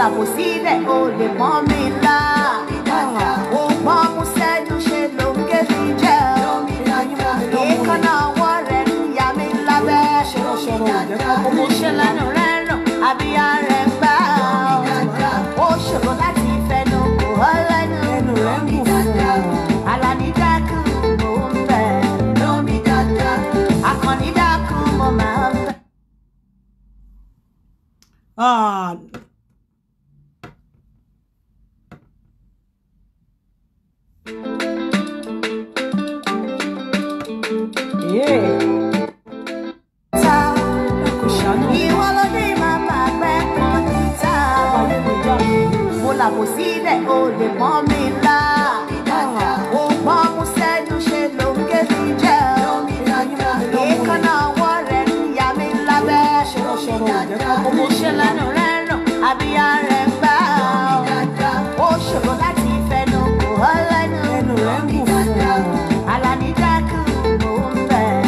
la possible, oh, les moments-là. Oh, maman, c'est du chez l'homme que tu gères. Et quand on voit les yami la bêche, oh, mon chez la nourelle, habillé à remba. Oh, chocolat, il fait nos couronnes. À la nidaku, mon père. À quand nidaku, mon maman. Ah. Yeah. La possible, oh, les moments-là. Oh, maman, c'est du chez l'homme que tu gères. Et quand on voit les yami la bêche, oh, mon chez la nourelle, habillé à remba. Oh, chocolat, il fait nos couronnes. À la nidaku, mon père.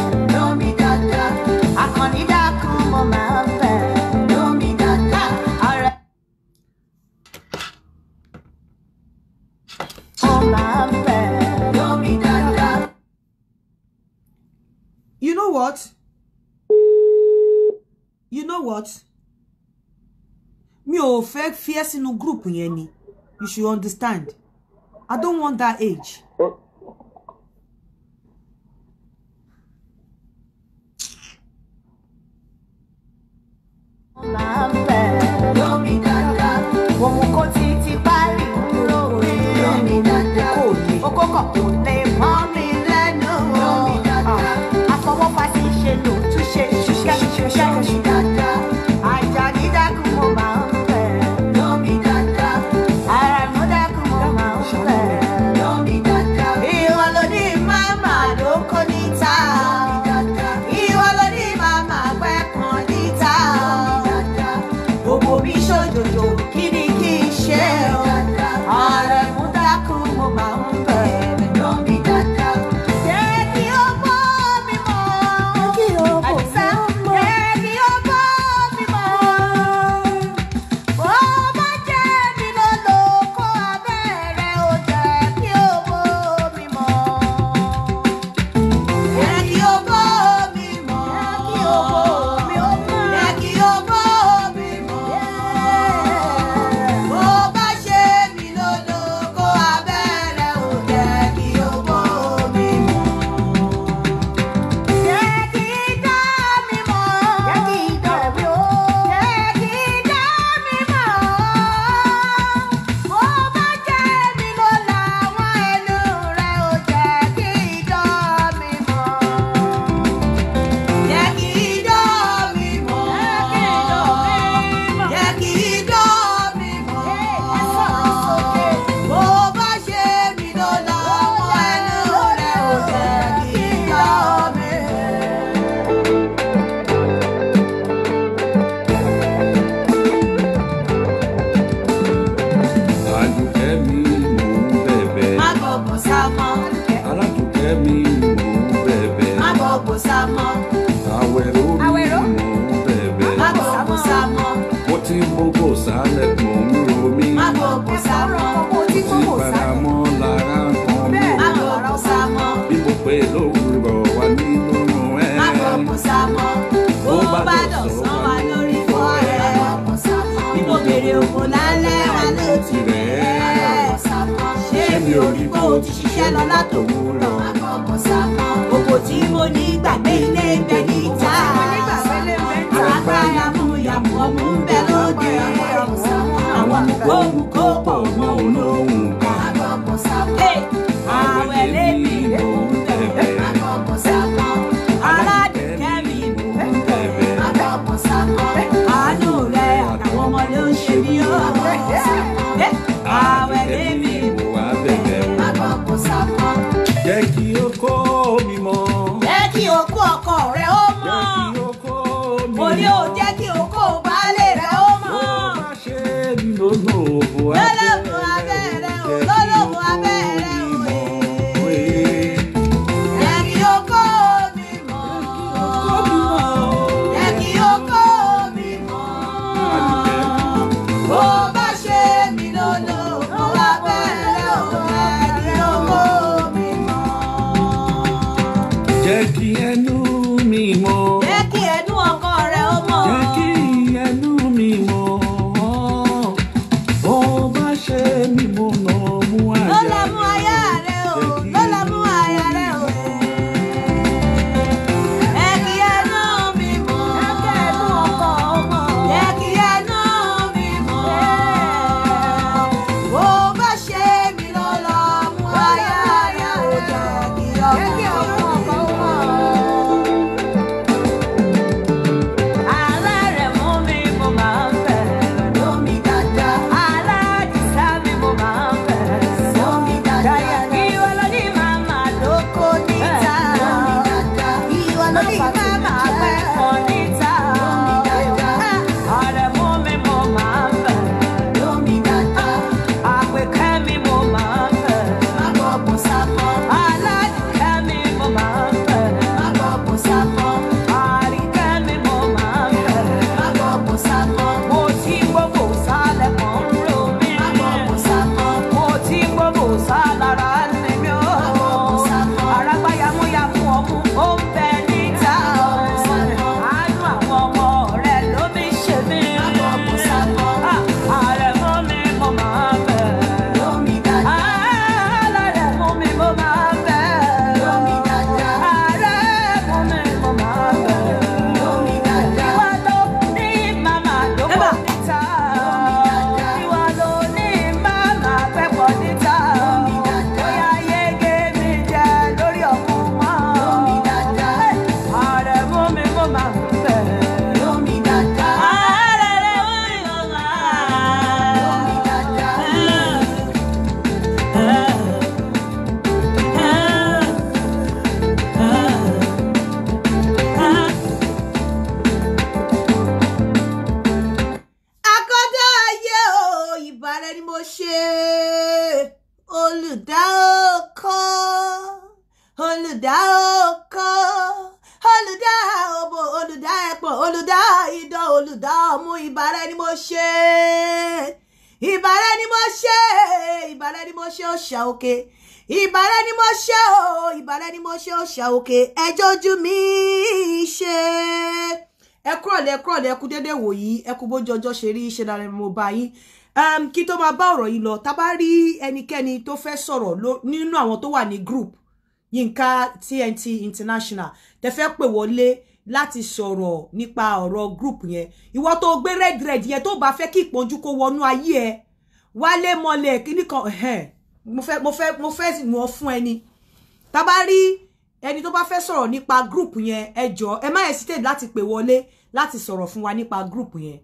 À quand nidaku, mon père. You know what? You know what? Me o fake fierce in a group yeni. You should understand. I don't want that age. mi mọ̀. Jẹ́ kí ẹnu ọkọ rẹ̀ ó mọ̀. Jẹ́ kí ẹnu mi mọ̀. Bó bá ṣe mi mo nà mú àyà. Lọ́la mú aya rẹ̀ o. Lọ́la mú aya rẹ̀ o. Jẹ́ kí ẹnu mi mọ̀. Jẹ́ kí ẹnu ọkọ ó mọ̀. Jẹ́ kí ẹnu mi mọ̀. Bó bá ṣe mi lọ́la mú aya rẹ̀ o. Jẹ́ kí ẹnu ọkọ ó mọ̀. Alárẹ̀mú mi mo máa ń fẹ́. Lómi dáadáa. Aládìsá mi mo máa ń fẹ́. Lómi dáadáa. Ìwọ ló ní màmá lóko níta. Lómi dáadáa. Ìwọ ló ní màmá pẹ́pọ̀ níta. Lómi dáadáa. Alárẹ̀mú mi mo máa ń fẹ́. Lómi dáadáa. Àpèkẹ́ mi mo máa ń fẹ́. Mágbọ̀gùn sápọ̀. Aládìkẹ́ mi mo máa ń fẹ́. Mágbọ̀gùn sápọ̀. Àríkẹ́ mi mo máa ń fẹ́. Mágbọ̀gùn sápọ̀. Mo ti gbogbo sálẹ̀ kan ń ro mi. Mágbọ̀gùn sápọ̀. Mo ti gbogbo sálára ní mi ó. Mágbọ̀gùn sápọ̀. Àràgbáyà mú ya fún ọmú ó ń bẹ níta. Mágbọ̀gùn sápọ̀. Àánú àwọn ọmọ rẹ̀ ló mi ṣe mí. Mágbọ̀gùn sápọ̀. Àrẹ̀mú mi mo máa ń fẹ́. Lómi dáadáa. Alárẹ̀mú mi mo máa ń fẹ́. Lómi dáadáa. Alárẹ̀mú mi mo máa ń fẹ́. Lómi dáadáa. Ìwà ló ní màmá lóko níta. Ìwà ló ní màmá pẹ́pọ̀ níta. Bóyá yege mi jẹ lórí ọmọ wọn. Lómi dáadáa. Àrẹ̀mú mi mo máa ń fẹ́. Lómi dáadáa. Àrẹ̀mú mi mo máa ń fẹ́. Akọ́dá ayé o, ìbára ni mo ṣe. Olùdá oko, olùdá oko, olùdá òbò, olùdá ẹ̀pọ̀, olùdá idán, olùdá ọmú, ìbára ni mo ṣe. Ìbára ni mo ṣe, ìbára ni mo ṣe òòṣà òkè. Ìbára ni mo ṣe o, ìbára ni mo ṣe òòṣà òkè. Ẹjọ́ ojú mi ṣe. Ẹ kúrọ̀lẹ́ ẹ kú dédé wò yìí, ẹ kú bójú ọjọ́ ṣe rí, ṣe dára mo bá yín. Kí tó máa bá ọ̀rọ̀ yìí lọ, tá bá rí ẹnikẹ́ni tó fẹ́ sọ̀rọ̀ nínú àwọn tó wà ní group Yinka TNT International tẹ́ fẹ́ pè wọlé láti sọ̀rọ̀ nípa ọ̀rọ̀ group yẹn. Ìwọ tó gbé red yẹn tó bá fẹ́ kí ìpọ́njú kó wọnú ayé ẹ, wálé mọ́lẹ̀ kíní kan mo fẹ́ wọ́n fún ẹni. Tá bá rí ẹni tó bá fẹ́ sọ̀rọ̀ nípa group yẹn, ẹ jọ̀ọ́ ẹ má hesitate láti pè wọlé láti sọ̀rọ̀ fún wa nípa group yẹn.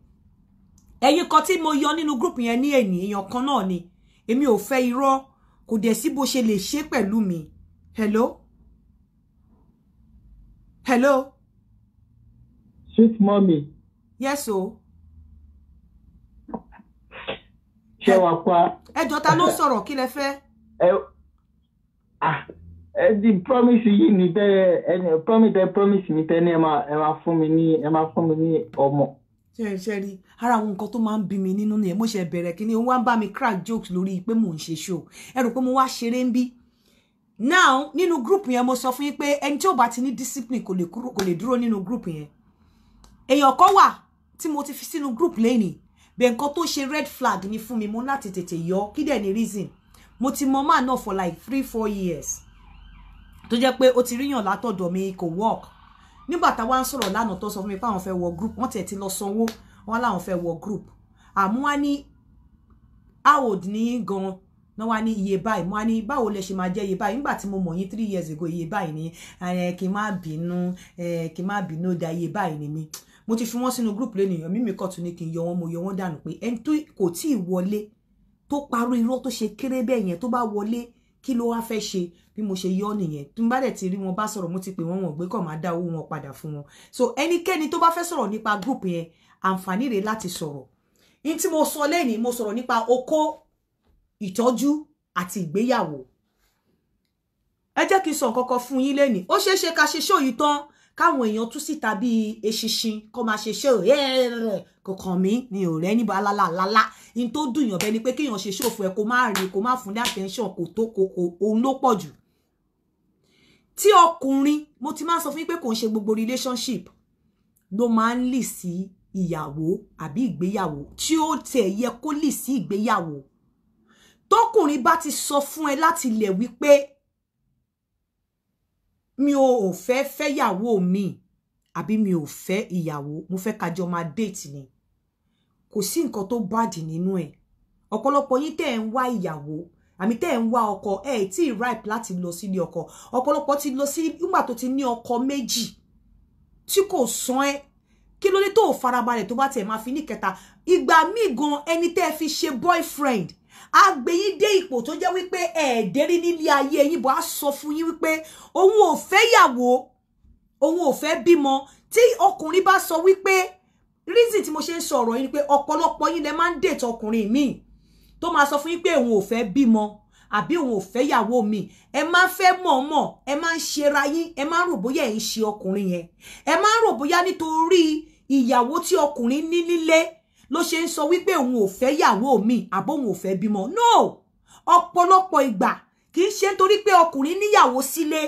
Ẹ̀yin kan tí mo yọ nínú group yẹn ní èní èèyàn kan náà ni. Èmi ò fẹ́ irọ́, kò dẹ̀ sí bó ṣe lè ṣe pẹ̀lú mi. Hello? Hello? Sweet mommy. Yes o. Ṣé wàá pa? Ẹ jọ̀ọ́ ta ló sọ̀rọ̀ kí lẹ fẹ́? Di promise yìí ni promise mi tẹ́ ní ẹ máa fún mi ní ọmọ. Ṣé rí ara àwọn nǹkan tó máa ń bí mi nínú ni mo ṣe bẹ̀rẹ̀ kíní ó wá ń bá mi crack jokes lórí pé mò ń ṣe show. Ẹ rò pé mo wá ṣeré ń bí. Now nínú group yẹn mo sọ fún yín pé ẹni tí ó bá ti ní discipline kò lè dúró nínú group yẹn. Èèyàn kan wà tí mo ti fi sínú group lẹ́yìn bẹ́ẹ̀ nǹkan tó ṣe red flag ni fún mi mo láti tètè yọ kí dẹ̀ ni reason. Mo ti mọ máa náà for like 3-4 years tó jẹ́ pé ó ti ríyàn látọ̀dọ̀ mi kò work. Nígbà tá wá ń sọ̀rọ̀ lánàá tó sọ fún mi pé àwọn fẹ́ wọ group wọ́n tẹ̀ ti lọ sanwó wọ́n láwọn fẹ́ wọ group. Àmú wá ní how old ni gan náà wá ní iye báyìí mo wá ní báwo lẹ ṣe máa jẹ́ iye báyìí nígbà tí mo mọ̀ yín 3 years ago iye báyìí ni kí n má bínú da iye báyìí ni mi. Mo ti fi wọ́n sínú group lẹ́nu mímí kọ́ tún ní kí n yọ wọ́n mo yọ wọ́n dànù pé ẹni tó kò tí ì wọlé tó parọ́ irọ́ tó ṣe kéré bẹ́ẹ̀ yẹn tó bá wọlé kí ló wá fẹ́ ṣe bí mo ṣe yọ nìyẹn tí n bá dẹ̀ ti rí wọn bá sọ̀rọ̀ mo ti pè wọ́n wọ́n gbé kọ̀ máa dá owó wọn padà fún wọn. So ẹnikẹ́ni tó bá fẹ́ sọ̀rọ̀ nípa group yẹn àǹfààní rẹ̀ láti sọ̀rọ̀. In tí mo sọ lẹ́ni mo sọ̀rọ̀ nípa okó ìtọ́jú àti ìgbéyàwó. Ẹ jẹ́ kí n sọ nǹkan kan fún yín lẹ́ni ó ṣeé ṣe ká ṣe show yìí tán káwọn èèyàn tún síta bíi eṣinṣin kó máa ṣe show kò kàn mí mi ò rẹ́ níbo alálàlálá in tó dùn yàn bẹ́ẹ̀ ni pé kéèyàn ṣe show fún ẹ kó má rí kó má fún ní attention kò tó òun ló pọ̀ jù. tí ọkùnrin mo ti máa sọ fún yín pé kò ń ṣe gbogbo relationship ló máa ń lì sí ìyàwó àbí ìgbéyàwó tí ó tẹ̀ yẹ kó lì sí ìgbéyàwó. Tọkùnrin bá ti sọ fún ẹ láti ilẹ̀ wípé mi ò fẹ́ fẹ́yàwó mi àbí mi ò fẹ́ ìyàwó, mo fẹ́ ká jọ máa date ni, kò sí nǹkan tó bad nínú ẹ̀. Ọ̀pọ̀lọpọ̀ yín tẹ́ ń wá ìyàwó àmì tẹ́ ń wá ọkọ tí ripe láti lọ sílé ọkọ. Ọ̀pọ̀lọpọ̀ ti lọ sí nígbà tó ti ní ọkọ méjì tí kò sán ẹ́. Kí ló dé tó farabalẹ̀ tó bá tẹ̀ máa fi ní kẹta? Ìgbà míì gan ẹni tẹ́ fi ṣe boyfriend á gbé yín dé ipò tó jẹ́ wípé ẹ̀ẹ́dẹ́rí nílé ayé yín bọ́ á sọ fún yín wípé òun ò fẹ́ yàwó, òun ò fẹ́ bímọ. Tí ọkùnrin bá sọ wípé reason tí mo ṣe ń sọ̀rọ̀ yín ni pé ọ̀pọ̀lọpọ̀ yín lẹ máa ń date ọkùnrin míì tó máa sọ fún yín pé òun ò fẹ́ bímọ àbí òun ò fẹ́ yàwó mi. Ẹ máa fẹ́ mọ̀ọ́mọ̀, ẹ máa ń ṣera yín, ẹ máa ń rò bóyá ẹ̀ ń ṣe ọkùnrin yẹn. Ẹ máa ń rò bóyá nítorí ìyàwó tí ọkùnrin ní nílé ló ṣe ń sọ wípé òun ò fẹ́ yàwó mi àbí òun ò fẹ́ bímọ. No, ọ̀pọ̀lọpọ̀ ìgbà kì í ṣe nítorí pé ọkùnrin níyàwó sílé,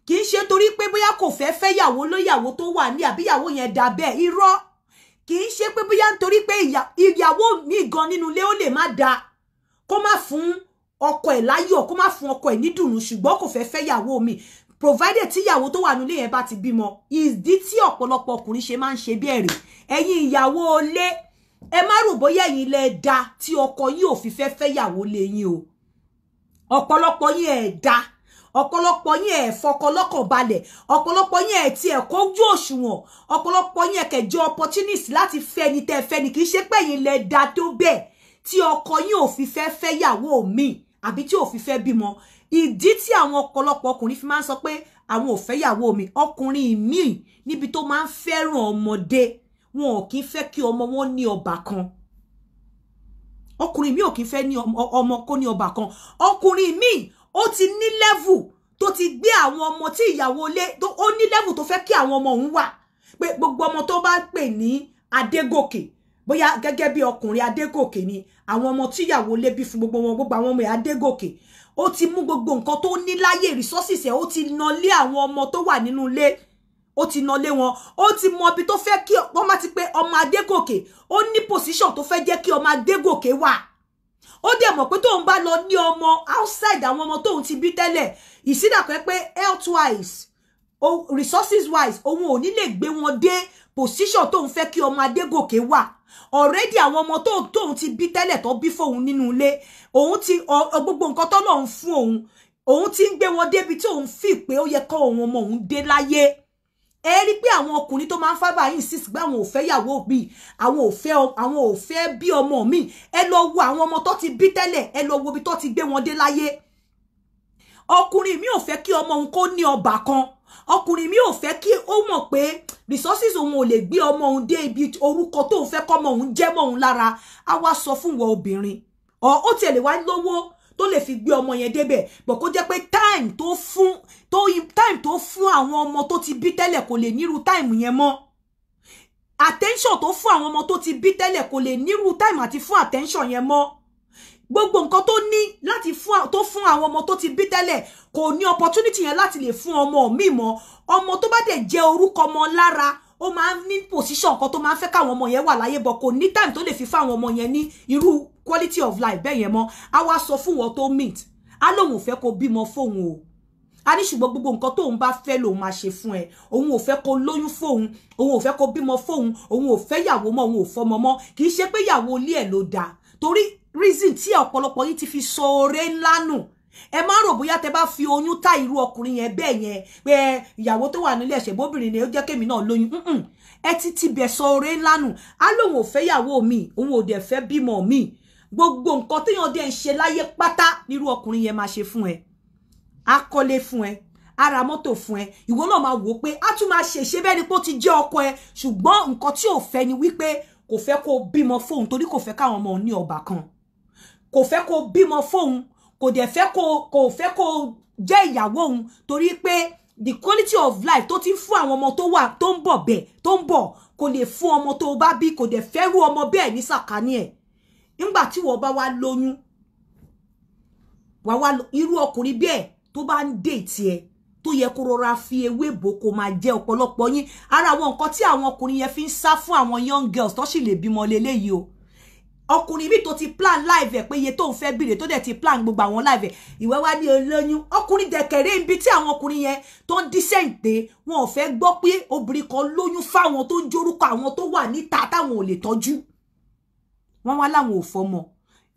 kì í ṣe nítorí pé bóyá kò fẹ́ yàwó lóyàwó tó wà ní àbí ìyàwó yẹn dà bẹ́ẹ̀. Irọ́, kì í ṣe pé bóyá nítorí pé ìyàwó mi gan nínú ilé ó lè má da kó má fún ọkọ ẹ̀ láyọ̀, kó má fún ọkọ ẹ̀ nídùnnú, ṣùgbọ́n kò fẹ́ yàwó mi provided tí ìyàwó tó wà nílé yẹn bá ti bímọ. Ìdí tí ọ̀pọ̀lọpọ̀ ọkùnrin ṣe máa ń ṣe bí ẹ̀rì. Ẹ̀yin ìyàwó ilé, ẹ má rò bóyá ẹ̀yin lẹ dá tí ọkọ yín ò fi fẹ́ yàwó lé yín o. Ọ̀pọ̀lọpọ̀ yín ẹ̀ dá, ọ̀pọ̀lọpọ̀ yín ẹ̀ fọkànlọ́kàn balẹ̀, ọ̀pọ̀lọpọ̀ yín ẹ̀ tí ẹ̀ kójú òṣùwọ̀n, ọ̀pọ̀lọpọ̀ yín ẹ̀ kẹjọ opportunity láti fẹ́ ni tẹ́ fẹ́ ni. Kì í ṣe pé ẹ̀yin lẹ dá tó bẹ́ẹ̀ tí ọkọ yín ò fi fẹ́ yàwó mi àbí tí ò fi fẹ́ bímọ. Ìdí tí àwọn ọ̀pọ̀lọpọ̀ ọkùnrin fi máa ń sọ pé àwọn ò fẹ́ yàwó mi, ọkùnrin míì níbi tó máa ń fẹ́ràn ọmọdé, wọn ò kì í fẹ́ kí ọmọ wọn ní ọbàkan. Ọkùnrin míì ò kì í fẹ́ ní ọmọ kó ní ọbàkan. Ọkùnrin míì ó ti ní level tó ti gbé àwọn ọmọ tí ìyàwó lé, ó ní level tó fẹ́ kí àwọn ọmọ òun wà. Pé gbogbo ọmọ tó bá pè ní Adégòkè, bóyá gẹ́gẹ́ bí ọkùnrin Adégòkè ni àwọn ọmọ tí ìyàwó lé bí fún gbogbo wọn, gbogbo àwọn ọmọ Adégòkè. Ó ti mú gbogbo nǹkan tó ní láyé resources ẹ̀, ó ti ná lé àwọn ọmọ tó wà nínú ilé, ó ti ná lé wọn. Ó ti mọ ibi tó fẹ́ kí wọ́n má ti pé ọmọ Adégòkè, ó ní position tó fẹ́ jẹ́ kí ọmọ Adégòkè wà. Ó dẹ̀ mọ̀ pé tóun bá lọ ní ọmọ outside àwọn ọmọ tóun ti bí tẹ́lẹ̀, ìsídàpẹ́ pé health wise, resources wise, òun ò ní lè gbé wọn dé position tóun fẹ́ kí ọmọ Adégòkè wà. Already àwọn ọmọ tóun ti bí tẹ́lẹ̀ tó bí fóun nínú ilé, òun ti gbogbo nǹkan tó lọ́un fún òun ti ń gbé wọn débi tí òun fi pé ó yẹ kó òun ọmọ òun dé láyé. Ẹ rí pé àwọn ọkùnrin tó máa ń fábà insist pé àwọn ò fẹ́ yàwó mi, àwọn ò fẹ́ bí ọmọ mi. Ẹ lọ wo àwọn ọmọ tó ti bí tẹ́lẹ̀, ẹ lọ wo bí tó ti gbé wọn dé láyé. Ọkùnrin mi ò fẹ́ kí ọmọ òun kó ní ọbàkan. Ọkùnrin mi ò fẹ́ kí ó mọ̀ pé resources òun ò lè gbé ọmọ òun dé ibi orúkọ tó ń fẹ́ kọ́ ọmọ òun jẹ́ mọ́ òun lára. A wá sọ fún wọn obìnrin, ó tiẹ̀ lè wá lówó tó lè fi gbé ọmọ yẹn débẹ̀, bọ̀ kó jẹ́ pé time tó fún àwọn ọmọ tó ti bí tẹ́lẹ̀ kò lè nírú time yẹn mọ́. Attention tó fún àwọn ọmọ tó ti bí tẹ́lẹ̀ kò lè nírú time àti fún attention yẹn mọ́. Gbogbo nǹkan tó ní láti fún àwọn ọmọ tó ti bí tẹ́lẹ̀ kò ní opportunity yẹn láti lè fún ọmọ mi mọ́. Ọmọ tó bá dẹ̀ jẹ́ orúkọ ọmọ lára, ó máa ń ní position kan tó máa ń fẹ́ káwọn ọmọ yẹn wà láyé, bọ̀ kò ní time tó lè fi fáwọn ọmọ yẹn ní irú quality of life bẹ́ẹ̀ yẹn mọ́. A wá sọ fún wọn tó meet, á lóun ò fẹ́ kó bímọ fóun o. A ní ṣùgbọ́n gbogbo nǹkan tóun bá fẹ́ lòun máa ṣe fún ẹ. Òun ò fẹ́ kó lóyún fóun, òun ò fẹ́ kó bímọ fóun, òun ò fẹ́ yàwó mọ́, òun ò fọmọ mọ́. Kì í ṣe pé yàwó ilé ẹ̀ ló dáa, torí reason tí ọ̀pọ̀lọpọ̀ yín ti fi sọ oore ńlá nù. Ẹ má rò bóyá tẹ́ bá fi oyún tá irú ọkùnrin yẹn bẹ́ẹ̀ yẹn pé ìyàwó tó wà nílé ẹ̀ṣẹ̀ bóbìnrin ni ó jẹ́ kémi náà lóyún. Ẹ ti bẹ̀ sọ oore ńlá nù. Á lóun ò fẹ́ yàwó mi, òun ò dẹ̀ fẹ́ bímọ mi. Gbogbo nǹkan téèyàn dẹ̀ ń ṣe láyé pátá nírú ọkùnrin yẹn máa ṣe fún ẹ. Á kọ́lé fún ẹ, á ra mọ́tò fún ẹ. Ìwọ náà máa wò pé á tún máa ṣe bẹ́ẹ̀ ni pé ó ti jẹ́ ọkọ ẹ, ṣùgbọ́n nǹkan tí ò fẹ́ ni wípé kò fẹ́ kó bímọ fóun torí kò fẹ́ káwọn ọmọ ní ọbàkan. Kò fẹ́ kó bímọ fóun, kò dẹ̀ fẹ́ kó jẹ́ ìyàwó òun torí pé the quality of life tó ti fún àwọn ọmọ tó wà tó ń bọ̀ bẹ́ẹ̀ tó ń bọ̀ kò lè fún ọmọ tó bá bí, kò dẹ̀ fẹ́ rú ọmọ bẹ́ẹ̀ ní sàkání ẹ̀. Nígbà tí wọ́n bá wá lóyún, irú ọkùnrin bẹ́ẹ̀ tó bá ń date ẹ, tó yẹ kó rọra fi ewé bò kó máa jẹ ọ̀pọ̀lọpọ̀ yín ara àwọn nǹkan tí àwọn ọkùnrin yẹn fi ń sá fún àwọn young girls tó sì lè bímọ leléyìí o ọkùnrin bí tó ti plan live ẹ̀ pé iye tó ń fẹ́ bìrè tó dẹ̀ ti plan gbogbo àwọn live ẹ̀ ìwẹ́ wá ní olóyún ọkùnrin dẹ̀kẹ̀rẹ́ ibi tí àwọn ọkùnrin yẹn tó ń dísẹ̀ǹtẹ̀ wọn ò fẹ́ gbọ́ pé obìnrin kan lóyún fáwọn tó ń jórúkọ àwọn tó wà níta táwọn ò lè tọ́jú wọ́n wá láwọn ò fọmọ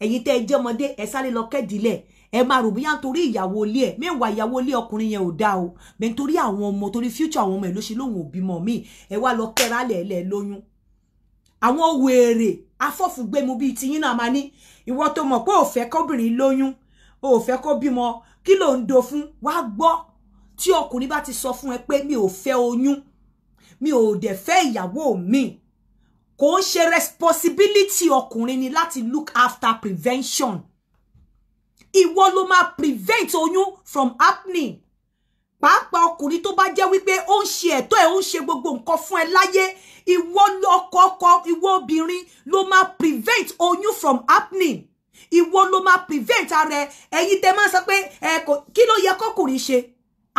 ẹ̀yin tẹ́ ẹ jẹ́ ọmọdé ẹ sáré lọ kẹ́dílẹ̀ ẹ máa rò bóyá nítorí ìyàwó ilé ẹ̀ mẹ́wàá ìyàwó ilé ọkùnrin yẹn ò dá o bẹ́ẹ̀ nítorí àwọn ọmọ torí future àwọn ọmọ ẹ̀ ló ṣe lóhùn òbí mọ̀ mí ẹ wá lọ kẹ́ra lẹ̀ẹ́lẹ̀ lóyún àwọn wèrè afọ́fùgbẹ́mu bíi tiyín náà máa ní ìwọ tó mọ̀ pé ò fẹ́ kóbìnrin lóyún ò fẹ́ kó bímọ kí ló ń do fún wá gbọ́ tí ọkùnrin bá ti sọ fún ẹ pé mi ò fẹ́ oyún mi ò dẹ̀ fẹ́ ìyàwó mi kò ń ṣe responsibility ọkùnrin ni láti look after prevention ìwọ ló máa prevent oyún from happening pàápàá ọkùnrin tó bá jẹ́ wípé ó ń ṣe ẹ̀tọ́ ẹ̀ ó ń ṣe gbogbo nǹkan fún ẹ láyé ìwọ lọ́kọ́kọ́ ìwọ obìnrin ló máa prevent oyún from happening ìwọ ló máa prevent ara ẹ ẹ̀yin tẹ́ máa sọ pé kí ló yẹ kọkùnrin ṣe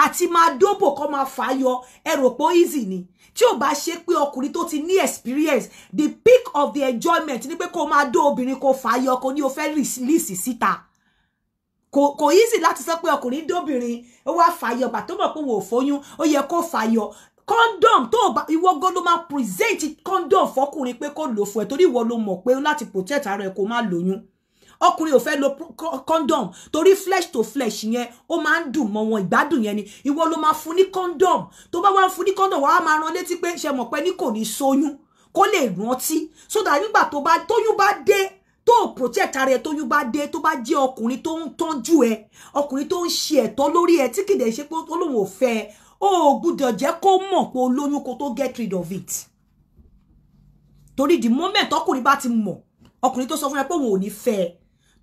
àti máa dóbò kó máa fà yọ ẹ rò pé easy ni tí ò bá ṣe pé ọkùnrin tó ti ní experience the peak of the enjoyment ni pé kó máa dó obìnrin kó fà yọ kó ní o fẹ́ release síta kò easy láti sọ pé ọkùnrin dóbìnrin ó wá fàyọ bà tó mọ̀ pé wò fóyún ó yẹ kó fàyọ condom tó bá ìwọ gan ló máa present condom fọkùnrin pé kó lò fún ẹ torí ìwọ ló mọ̀ pé láti protect ara ẹ kó má lóyún ọkùnrin ò fẹ́ lo condom torí flesh to flesh yẹn ó máa ń dùn mọ́ wọn ìgbádùn yẹn ni ìwọ ló máa fún ní condom tó bá wá fún ní condom wàá máa rán létí pé ṣe mọ̀ pé ní kò ní sóyún kó lè rántí so that nígbà tóyún bá dé tó protect ara ẹ tóyún bá dé tó bá jẹ́ ọkùnrin tó ń tọ́jú ẹ ọkùnrin tó ń ṣe ẹ̀tọ́ lórí ẹ tí kìdẹ̀ ṣe pé Ọlọ́run ò fẹ́ ó gbọ́dọ̀ jẹ́ kó mọ̀ pé olóyún kó tó get rid of it torí the moment ọkùnrin bá ti mọ̀ ọkùnrin tó sọ fún ẹ pé òun ò ní fẹ́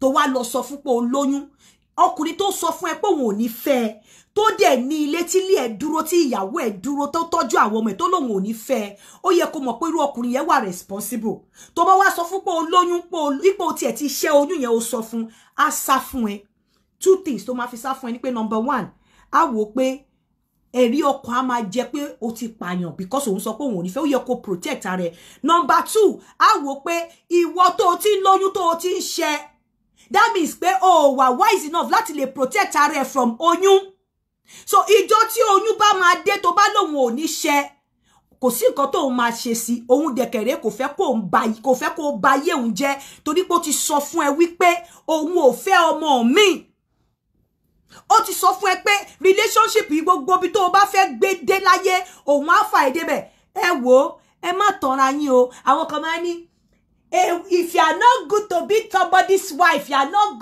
tó wá lọ sọ fún pé olóyún ọkùnrin tó sọ fún ẹ pé òun ò ní fẹ́ tó dẹ̀ ní ilé tí ilé ẹ̀ dúró tí ìyàwó ẹ̀ dúró tó tọ́jú àwọn ọmọ ẹ̀ tó lóun ò ní fẹ́ ó yẹ kó mọ̀ pé irú ọkùnrin yẹn wà responsible tó bá wá sọ fún pé olóyún pé ipò tiẹ̀ ti ṣẹ́ oyún yẹn ó sọ fún á sá fún ẹ two things tó máa fi sá fún ẹ ní pé number one á wò pé ẹ̀rí ọkàn á máa jẹ pé ó ti pààyàn because òun sọ pé òun ò ní fẹ́ ó yẹ kó protect ara ẹ number two á wò pé ìwọ tó ti ń lóyún tó ti ń ṣẹ́ that means pé o wà wise enough láti lè protect ara ẹ from oyún so ìjọ tí oyún bá máa dé tó bá lóun ò ní ṣẹ́ kò sí nǹkan tó máa ṣe sí òun dẹ̀kẹ̀rẹ́ kò fẹ́ kó ba yé òun jẹ́ torí pé ó ti sọ fún ẹ wípé òun ò fẹ́ ọmọ mi ó ti sọ fún ẹ pé relationship yìí gbogbo bí tó o bá fẹ́ gbé dé láyé òun á fà ẹ́ débẹ̀ ẹ wò ẹ má tanra yín o àwọn kan máa ní if you are not good to be somebody's wife you are not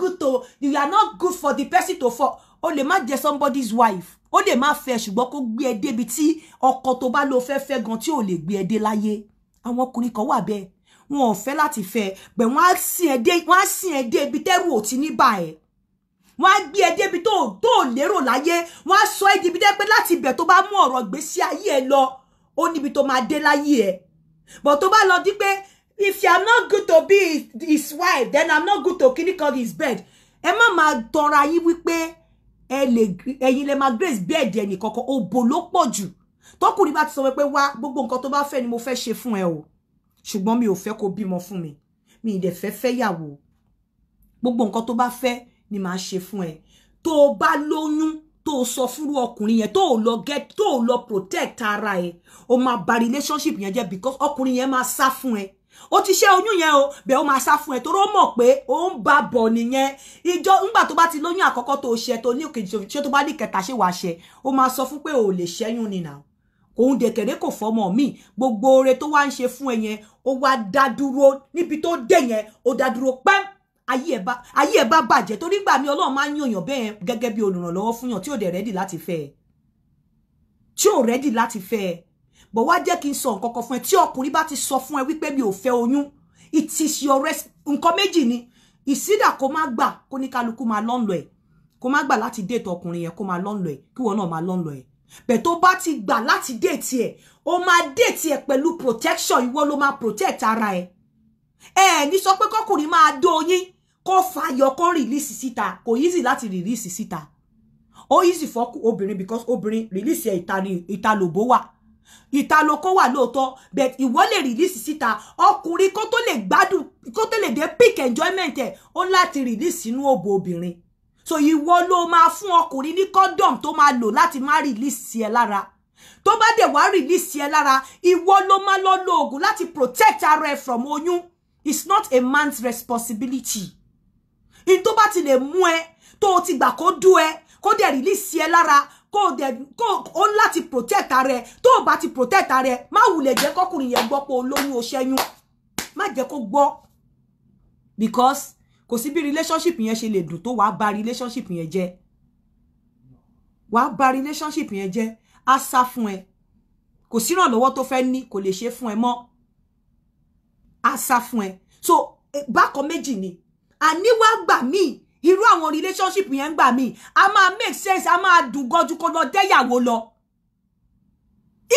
good for the person to fall o lè má jẹ́ somebody's wife ó lè má fẹ́ ṣùgbọ́n kó gbé ẹ débi tí ọkọ tó bá lọ fẹ́ gan tí ò lè gbé ẹ dé láyé àwọn ọkùnrin kan wà bẹ́ẹ̀ wọn ò fẹ́ láti fẹ́ bẹ̀ wọ́n á sìn ẹ dé ibi tẹ́rù ò ti ní bà ẹ́ wọ́n á gbé ẹ débi tó lérò láyé wọ́n á sọ ẹ́ di ibi dẹ́ pé láti ibẹ̀ tó bá mú ọ̀rọ̀ ìgbésí ayé ẹ lọ ó níbi tó máa dé láyé ẹ bọ̀ tó bá lọ di pé if you are not good to be his wife then I'm not good to clinical his bed ẹ má máa tọra yín wípé ẹ̀yin lè máa grace bed ẹnì kankan òbò ló pọ̀ jù tọkùnrin bá ti sọ pé wá gbogbo nǹkan tó bá fẹ́ ni mo fẹ́ ṣe fún ẹ o ṣùgbọ́n mi ò fẹ́ kó bímọ fún mi ì dẹ̀ fẹ́ fẹ́yàwó gbogbo nǹkan tó bá fẹ́ ni màá ṣe fún ẹ tó bá lóyún tó sọ fúnrú ọkùnrin yẹn tó lọ protect ara ẹ o máa bà relationship yẹn jẹ́ because ọkùnrin yẹn máa sá fún ẹ ó ti ṣe oyún yẹn o bẹ́ẹ̀ ó máa sá fún ẹ tó rọ́ mọ̀ pé ó ń bá bọ̀ nìyẹn ìjọ ńgbà tó bá ti lóyún àkọ́kọ́ tó ṣe tó ní òkèjì ṣé tó bá ní kẹta ṣé wàá ṣe ó máa sọ fún pé ò lè ṣẹ́yún ni nà òun dẹ̀kẹ̀rẹ́ kò fọmọ mi gbogbo oore tó wá ń ṣe fún ẹ yẹn ó wá dá dúró níbi tó dé yẹn ó dá dúró pẹ́m ayé ẹ bá bàjẹ́ torí gbà mí Ọlọ́run máa ń yàn bẹ́ẹ̀ gẹ́gẹ́ bí olùrànlọ́wọ́ fún yàn tí ò dẹ̀ rẹ́dì láti fẹ́ ẹ tí ò rẹ́dì láti fẹ́ ẹ bọ̀ wá jẹ́ kí n sọ nǹkan kan fún ẹ tí ọkùnrin bá ti sọ fún ẹ wípé mi ò fẹ́ oyún it is your nǹkan méjì ni ìsídà kó má gbà kó ní kálukú máa lọ́nlọ́ ẹ̀ kó má gbà láti déètì ọkùnrin yẹn kó máa lọ́nlọ́ ẹ̀ kí wọ́n náà máa lọ́nlọ́ ẹ̀ bẹ̀ tó bá ti gbà láti déètì ẹ̀ ó máa déètì ẹ̀ pẹ̀lú protection ìwọ ló máa protect ara ẹ̀ ní sọ pé kọkùnrin máa dó yín kó fàyọ kó rìlíìsì síta kò easy láti rìlíìsì síta ó easy for obìnrin because obìnrin release ìtalòbó wà ìtalòkó wà lóòótọ́ but ìwọ lè release síta ọkùnrin kó tó lè gbádùn kó tó lè dé peak enjoyment ẹ̀ ó láti release sínú òbò obìnrin so ìwọ ló máa fún ọkùnrin ní condom tó máa lò láti má release sí ẹ lára tó bá dẹ̀ wá release sí ẹ lára ìwọ ló máa lọ lo ògùn láti protect ara ẹ from oyún. It's not a man's responsibility. In tó bá ti lè mú ẹ tó ti gbà kó dú ẹ kó dẹ̀ release ẹ lára kó láti protect ara ẹ tó bá ti protect ara ẹ má wulẹ̀ jẹ́ kọ́kùnrin yẹn gbọ́ pé olóyún o ṣẹ́yún má jẹ́ kó gbọ́ because kò sí bí relationship yẹn ṣe lè dùn tó wàá bà relationship yẹn jẹ́ wàá bà relationship yẹn jẹ́ á sá fún ẹ kò sí ìrànlọ́wọ́ tó fẹ́ ní kò lè ṣe fún ẹ mọ́ á sá fún ẹ so bákan méjì ni àníwá gbà mí irú àwọn relationship yẹn gbà mí a máa make sense a máa dùn gọjú kó lọ dẹ́yàwó lọ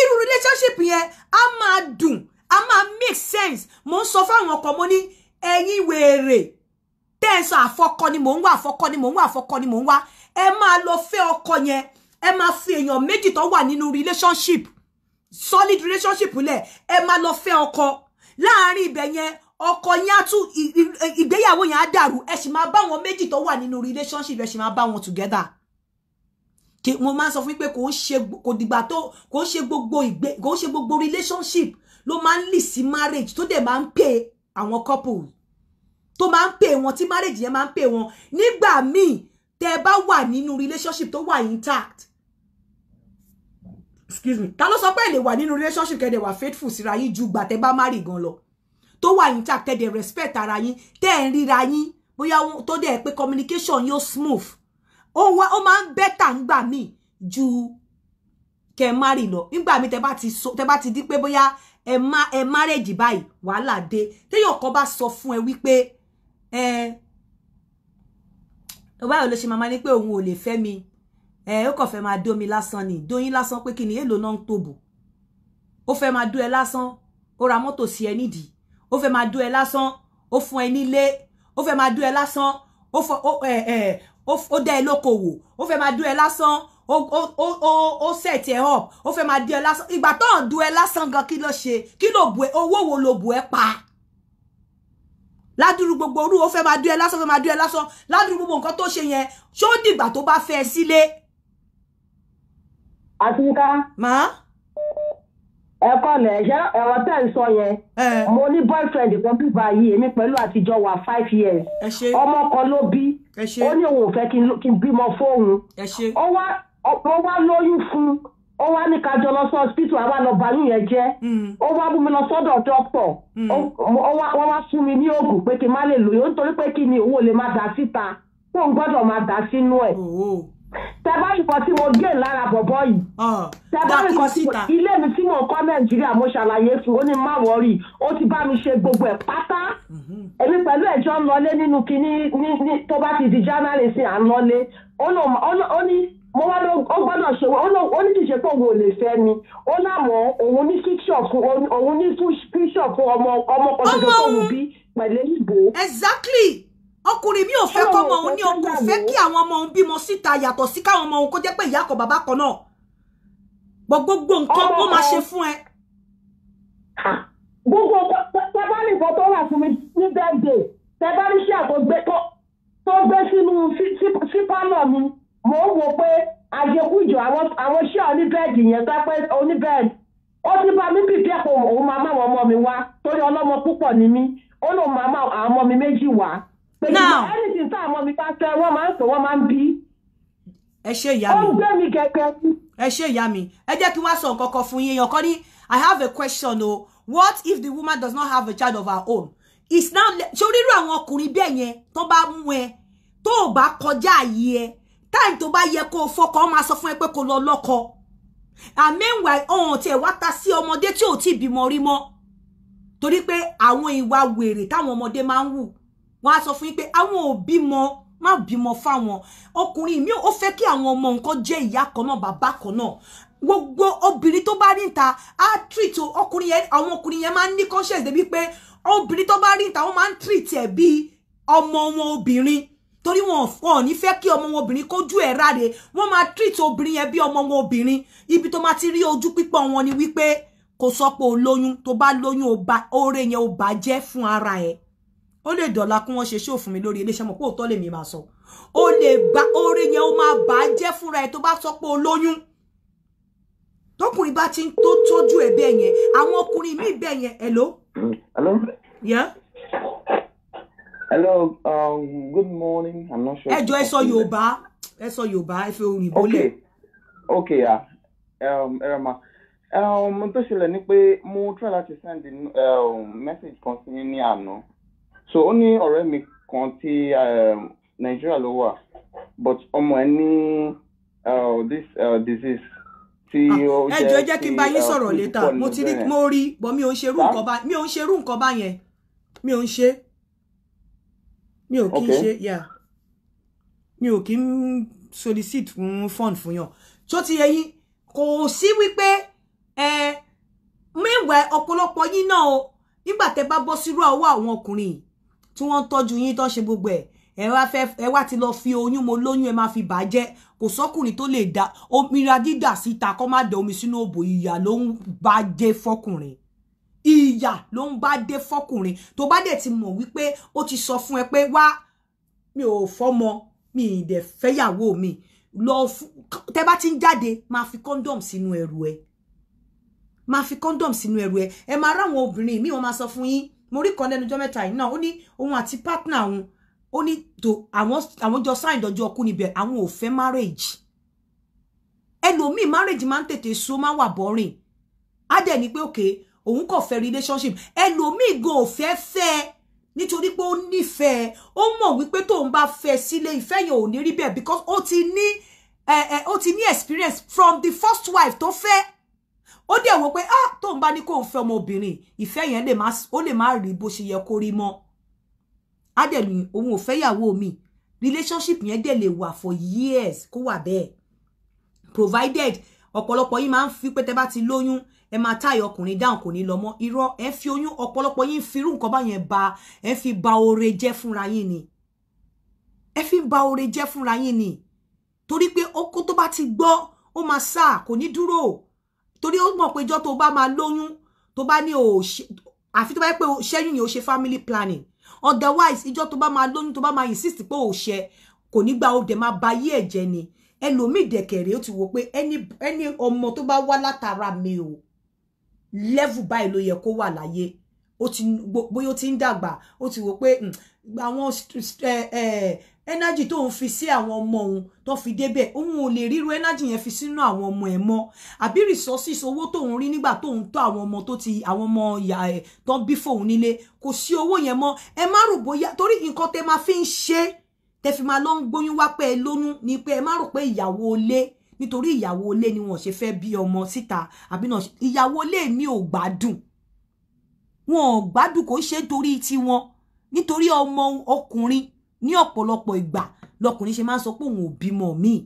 irú relationship yẹn a máa dùn a máa make sense mo ń sọ fáwọn ọkọ mo ní ẹ̀yin wèrè tẹ́ ẹ sọ àfọkọ ni mò ń wá àfọkọ ni mò ń wá àfọkọ ni mò ń wá ẹ máa lọ fẹ́ ọkọ yẹn ẹ máa fi èèyàn méjì tó wà nínú relationship solid relationship lẹ̀ ẹ máa lọ fẹ́ ọkọ láàárín ibẹ̀ yẹn ọkọ yẹn á tún ìgbéyàwó yẹn á dàrú ẹ sì máa bá wọn méjì tó wà nínú relationship ẹ sì máa bá wọn together kí mo máa sọ fún pé kò dìgbà tó kò ń ṣe gbogbo relationship ló máa ń lead sí marriage tó dẹ̀ máa ń pay àwọn couple tó máa ń pay wọn tí marriage yẹn máa ń pay wọn nígbà míì tẹ́ bá wà nínú relationship tó wà intact excuse me ta ló sọ pé ẹ lè wà nínú relationship kẹ́ dẹ̀ wà faithful síra yín ju gbà tẹ́ bá marry gan lọ tó wà intact tẹ́ dẹ̀ respect ara yín tẹ́ ń ríra yín bóyá tó dẹ̀ pé communication yóò smooth ó máa ń better ńgbà míì ju kẹ́ marry lọ nígbà míì tẹ́ bá ti di pé bóyá ẹ marriage báyìí wàhálà dé téèyàn kan bá sọ fún ẹ wípé báyìí ló ṣe máa ní pé òun ò lè fẹ́ mi ó kàn fẹ́ máa dó mi lásán ni dóyin lásán pé kí ni èlò náà ń tòbò ó fẹ́ máa dó ẹ lásán ó ra mọ́tò sí ẹ nídìí ó fẹ́ máa dó ẹ lásán ó fún ẹ nílé ó fẹ́ máa dó ẹ lásán ó dá ẹ lókòwò ó fẹ́ máa dó ẹ lásán ó set ẹ up ó fẹ́ máa dó ẹ lásán ìgbà tó ń dó ẹ lásán gan kí ló ṣe kí ló bù ẹ owó wo ló bù ẹ pa ládùúrú gbogbo orú ó fẹ́ máa dó ẹ lásán fẹ́ máa dó ẹ lásán ládùúrú gbogbo nǹkan tó ṣe yẹn ṣó dìgbà tó bá fẹ́ sílé. Àtúnkà. Má. Ẹ̀kọ́ lẹ̀ ṣe ẹ̀rọ tẹ́ ń sọ yẹn. Mo ní boyfriend kan bí báyìí èmi pẹ̀lú àtijọ́ wà 5 years. Ọmọ kan ló bí. Ó ní òun ò fẹ́ kí n bímọ fóun. Ó wá lóyún fún. Ó wá ní ká jọ lọ sí hospital àwa lọ bàyún yẹn jẹ́. Ó wá bú mi lọ sọ́dọ̀ doctor. Wọ́n wá fún mi ní oògùn pé kí n má lè lóyún nítorí pé kí ni owó lè má dà síta. Fóun gbọ́dọ̀ má dà sínú ẹ̀. Tẹ́bá nǹkan tí mo gé lára bọ̀bọ̀ yìí. Tẹ́bá nǹkan tí ilé mi tí mo kọ́ Nàìjíríà mo ṣàlàyé fún ó ní má wọ́rì ó ti bá mi ṣe gbogbo ẹ̀ pátá. Èmi pẹ̀lú ẹ̀jọ́ ń lọlé nínú kíní tó bá ti di January sí à ń lọlé. Ó ní mo wá ló ó gbọ́dọ̀ ṣe ó ní kì í ṣe pé òun ò lè fẹ́ mi. Ó láwọn òun ní picture fún ọmọ kan tó tó òun bí pẹ̀lú ìbò. Exactly. Ọkùnrin mi ò fẹ́ kọ́ ọmọ òun ní ọkọ fẹ́ kí àwọn ọmọ òun bímọ síta yàtọ̀ sí káwọn ọmọ òun kó jẹ́ pé ìyá kan bàbá kan náà gbogbo nǹkan ó máa ṣe fún ẹ. Gbogbo tẹ́bá nìkan tó wà fún mi ní birthday tẹ́bá ní ṣe àtọ́gbé tó gbé sínú sípálọ̀ mi mo ń wo pé àjẹkùjọ àwọn ṣé oníbẹ́ẹ̀dì yẹn tó pé oníbẹ́ẹ̀dì ó ti bá mi bìbí ẹ̀kọ́ òun máa máa ọmọ mi wá torí ọlọ́mọ púpọ̀ ni mí ó lóun máa máa àwọn ọmọ mi méjì wá. Now, anything tá àwọn mi bá fẹ́ wọ́n máa ń sọ wọ́n máa ń bí. Ẹ ṣé ìyá mi. Ó gbé mi gẹ́gẹ́. Ẹ ṣé ìyá mi. Ẹ jẹ́ kí wá sọ nǹkan kan fún yín. Èèyàn kan ní I have a question o. What if the woman does not have a child of her own? It's now ṣé orí irú àwọn ọkùnrin bẹ́ẹ̀ yẹn tó bá mú ẹ tó bá kọjá àyè ẹ time tó bá yẹ kó fọkọ máa sọ fún ẹ pé kó lọ lọ́kọ. And meanwhile ọ̀hún tí ẹ wá ta sí ọmọdé tí ò tí ì bímọ rí mọ́. Torí pé àwọn ìwà wèrè táwọn ọmọdé máa ń wù wọ́n á sọ fún yín pé àwọn ò bímọ má bímọ fáwọn ọkùnrin mi ó fẹ́ kí àwọn ọmọ nǹkan jẹ́ ìyá kan náà bàbá kan náà gbogbo obìnrin tó bá rí níta á treat ọkùnrin yẹn àwọn ọkùnrin yẹn máa ń ní conscience débi pé obìnrin tó bá rí níta wọ́n máa ń treat ẹ̀ bí ọmọ wọn obìnrin torí wọn ní fẹ́ kí ọmọ wọn obìnrin kójú ẹ̀ ráre wọ́n máa treat obìnrin yẹn bí ọmọ wọn obìnrin ibi tó máa ti rí ojú pípọ̀ wọn ni wípé kò sọ pé o lóyún tó bá lóyún oore yẹn ó bàjẹ́ fún ara ẹ̀ ó lè dọ̀la kí wọ́n ṣe show fún mi lórí iléeṣẹ́ mọ̀ pé òótọ́ lèmi máa sọ ó lè gba oore yẹn ó máa bàjẹ́ fúnra ẹ̀ tó bá sọ pé o lóyún tọkùnrin bá ti ń tó tọ́jú ẹ̀ bẹ́ẹ̀ yẹn àwọn ọkùnrin míì bẹ́ẹ̀ yẹn hello. Hello. Yeah. Hello. Good morning. I'm not sure. Ẹ jọ̀ọ́ ẹ sọ Yorùbá ẹ fi òyìnbó lẹ̀. Okay. Yeah. Erama. Mo tó ṣẹlẹ̀ ní pé mo try láti send message kan sí ní àná. So ó ní ọ̀rẹ́ mi kan tí Nigeria ló wà but ọmọ ẹ̀ ní this disease. Ẹ jọ̀ọ́ jẹ́ kí n bá yín sọ̀rọ̀ later. Mo ti rí mo rí but mi ò ń ṣerú nǹkan bá mi ò ń ṣerú nǹkan bá yẹn. Mi ò ń ṣe. Mi ò kí ń ṣe yeah. Mi ò kí ń solicit fún fund fún yàn. Tó ti yé yín kò sí wípé meanwhile ọ̀pọ̀lọpọ̀ yín náà o nígbà tẹ́ bá bọ́ sírú ọwọ́ àwọn ọkùnrin tí wọ́n tọ́jú yín tó ṣe gbogbo ẹ wá ti lọ fi oyún mo lóyún ẹ máa fi bàjẹ́ kò sọ́kùnrin tó lè da omira dídà síta kó má da omi sínú òbò ìyà ló ń bá dé fọ́kùnrin ìyà ló ń bá dé fọ́kùnrin tó bá dẹ̀ ti mọ̀ wípé ó ti sọ fún ẹ pé wá mi ò fọ́mọ mi ì dẹ̀ fẹ́yàwó mi lọ tẹ́ bá ti ń jáde máa fi condom sínú ẹrù ẹ máa fi condom sínú ẹrù ẹ ẹ máa ráwọn obìnrin mi wọ́n máa sọ fún yín mo rí kan lẹ́nu ọjọ́ mẹ́ta yìí náà ó ní òun àti partner òun ó ní tó àwọn jọ sign dọjọ́ ọkú níbẹ̀ àwọn ò fẹ́ marriage ẹlòmíì marriage máa ń tètè so máa wà boring á dẹ̀ ní pé okay òun kò fẹ́ relationship ẹlòmíì go ò fẹ́ nítorí pé ó nífẹ̀ẹ́ ó mọ̀ wípé tóun bá fẹ́ sílé ìfẹ́ yẹn ò ní rí bẹ́ẹ̀ because ó ti ní experience from the first wife tó fẹ́ ó dẹ̀ wò pé tóun bá ní kóun fẹ́ ọmọbìnrin ìfẹ́ yẹn lè má rí bó ṣe yẹ kó rí mọ́ á dẹ̀ ní òun ò fẹ́ yàwó mi relationship yẹn dẹ̀ lè wà for years kó wà bẹ́ẹ̀ provided ọ̀pọ̀lọpọ̀ yín máa ń fi pé tẹ́ bá ti lóyún ẹ máa táyọ ọkùnrin dáhùn kò ní lọ mọ́ irọ́ ẹ fi oyún ọ̀pọ̀lọpọ̀ yín fi irú nǹkan báyẹn ẹ fi ba oore jẹ́ fúnra yín ni ẹ fi ba oore jẹ́ fúnra yín ni torí pé ọkọ tó bá ti gbọ́ ó máa sá kò ní dúró torí ó mọ̀ pé ìjọ́ tó bá máa lóyún tó bá ní àfi tó bá yẹ pé ṣẹ́yún yẹn ó ṣe family planning otherwise ìjọ́ tó bá máa lóyún tó bá máa insist pé ó ṣe kò ní gba ó dẹ̀ máa ba yé ẹ̀jẹ̀ ni ẹlòmíì dẹ̀kẹ̀rẹ̀ ó ti wò pé ẹni ọmọ tó bá wá látara mi o level báyìí ló yẹ kó wà láyé bóyá ó ti ń dàgbà ó ti wò pé àwọn energy tó ń fi sí àwọn ọmọ òun tó fi débẹ̀ òun ò lè ríru energy yẹn fi sínú àwọn ọmọ ẹ̀ mọ́ àbí resources owó tó ń rí nígbà tó ń tọ́ àwọn ọmọ àwọn ọmọ ìyá ẹ̀ tó ń bí fóun nílé kò sí owó yẹn mọ́ ẹ má rò bóyá torí nǹkan tẹ́ máa fi ń ṣe tẹ́ fi máa lọ ń gbóyún wá pé ẹ lóyún ni pé ẹ má rò pé ìyàwó ilé nítorí ìyàwó ilé ni wọ́n ṣe fẹ́ bí ọmọ síta àbí náà ìyàwó ilé mi ò gbádùn wọn ò gbádùn kò ṣe nítorí tiwọn nítorí ọmọ ọkùnrin ní ọ̀pọ̀lọpọ̀ ìgbà lọkùnrin ṣe máa ń sọ pé òun ò bímọ míì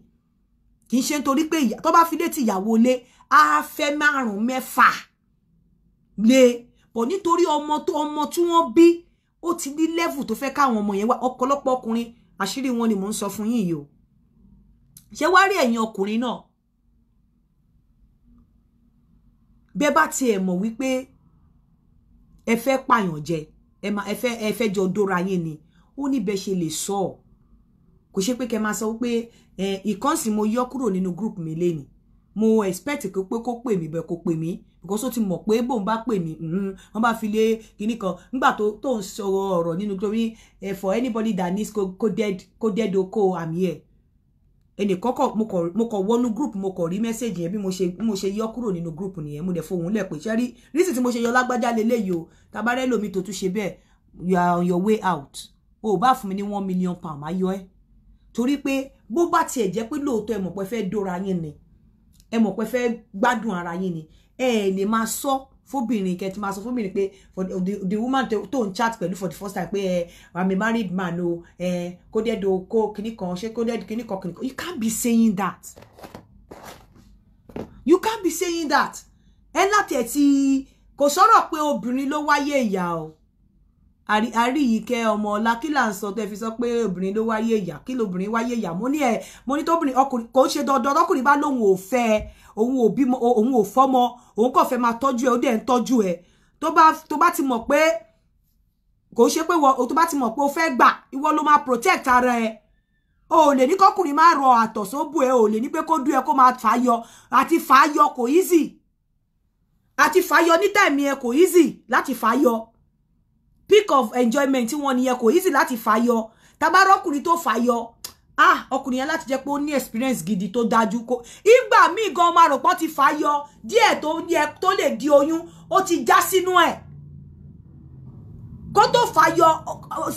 kì í ṣe nítorí pé tó bá fi létí ìyàwó ilé á fẹ́ 5 6 lé bọ̀ nítorí ọmọ tí wọ́n bí ó ti ní level tó fẹ́ káwọn ọmọ yẹn wá ọ̀pọ̀lọpọ̀ ọkùnrin àṣírí wọn ni mò ń sọ fún yín yìí o ṣé wá rí ẹ̀yin ọkùnrin náà bẹ́ẹ̀ bá tiẹ̀ mọ̀ wípé ẹ fẹ́ pààyàn jẹ ẹ fẹ́ jọ dóra yín ni ó ní bẹ́ẹ̀ ṣe lè sọ kò ṣe pé kẹ́ máa sọ pé ìkànsìn mo yọ kúrò nínú group mi lẹ́ni mo expect pé kó pè mí bẹ́ẹ̀ kó pè mí because ó ti mọ̀ pé bóun bá pè mí wọ́n bá fi lé kinní kan nígbà tó ń sọ̀rọ̀ ọ̀rọ̀ nínú torí for anybody that needs coded oko I'm here ẹnì kọ́kọ́ mo kọ̀ wọnú group mo kọ̀ rí message yẹn bí mo ṣe yọ kúrò nínú group nìyẹn mo dẹ̀ fohùn lẹ̀ pé ṣẹ́rí rísì tí mo ṣe yọ lágbájá leléyìí o tabarẹ́ lómi tó tún ṣe bẹ́ẹ̀ you are on your way out o bá fún mi ní £1 million máa yọ ẹ́ torí pé bó bá tiẹ̀ jẹ́ pé lóòótọ́ ẹ mọ̀ pé fẹ́ dóra yín ni ẹ mọ̀ pé fẹ́ gbádùn ara yín ni ẹ lè máa sọ fóbìnrin kẹ́ ti máa sọ fóbìnrin pé for the woman tó ń chat pẹ̀lú for the first time pé I'm a married man o coded o kó kíní kan ṣe coded kíní kan you can't be saying that ẹ láti ẹ̀ ti kò sọ̀rọ̀ pé obìnrin ló wáyé ìyá o Àríyìíkẹ́ ọmọ ọlá kí là ń sọ tẹ́ fi sọ pé obìnrin ló wáyé ìyá kí lobìnrin wáyé ìyá mo ní tóbìnrin ọkùnrin kò ṣe dandan ọkùnrin bá lóhun ò fẹ́ òun ò bímọ òun ò fọ́mọ òun kò fẹ́ máa tọ́jú ẹ ó dẹ̀ ń tọ́jú ẹ tó bá ti mọ̀ pé kò ṣe pé tó bá ti mọ̀ pé ó fẹ́ gbà ìwọ ló máa protect ara ẹ o lè ní kọkùnrin máa rọ àtọ̀sóbù ẹ o lè ní pé kó dú ẹ kó máa fàáyọ àti fàáyọ kò easy àti fàáyọ ní tẹ̀mí ẹ kò easy láti fàáyọ peak of enjoyment tí wọ́n ní ẹ kò easy láti fàáyọ tabarọ ọkùnrin tó fàáyọ ọkùnrin yẹn láti jẹ́ pé ó ní experience gidi tó dájú kó ìgbà míì gan máa rò pọ́n ti fàáyọ díẹ̀ tó lè di oyún ó ti já sínú ẹ̀ kó tó fàáyọ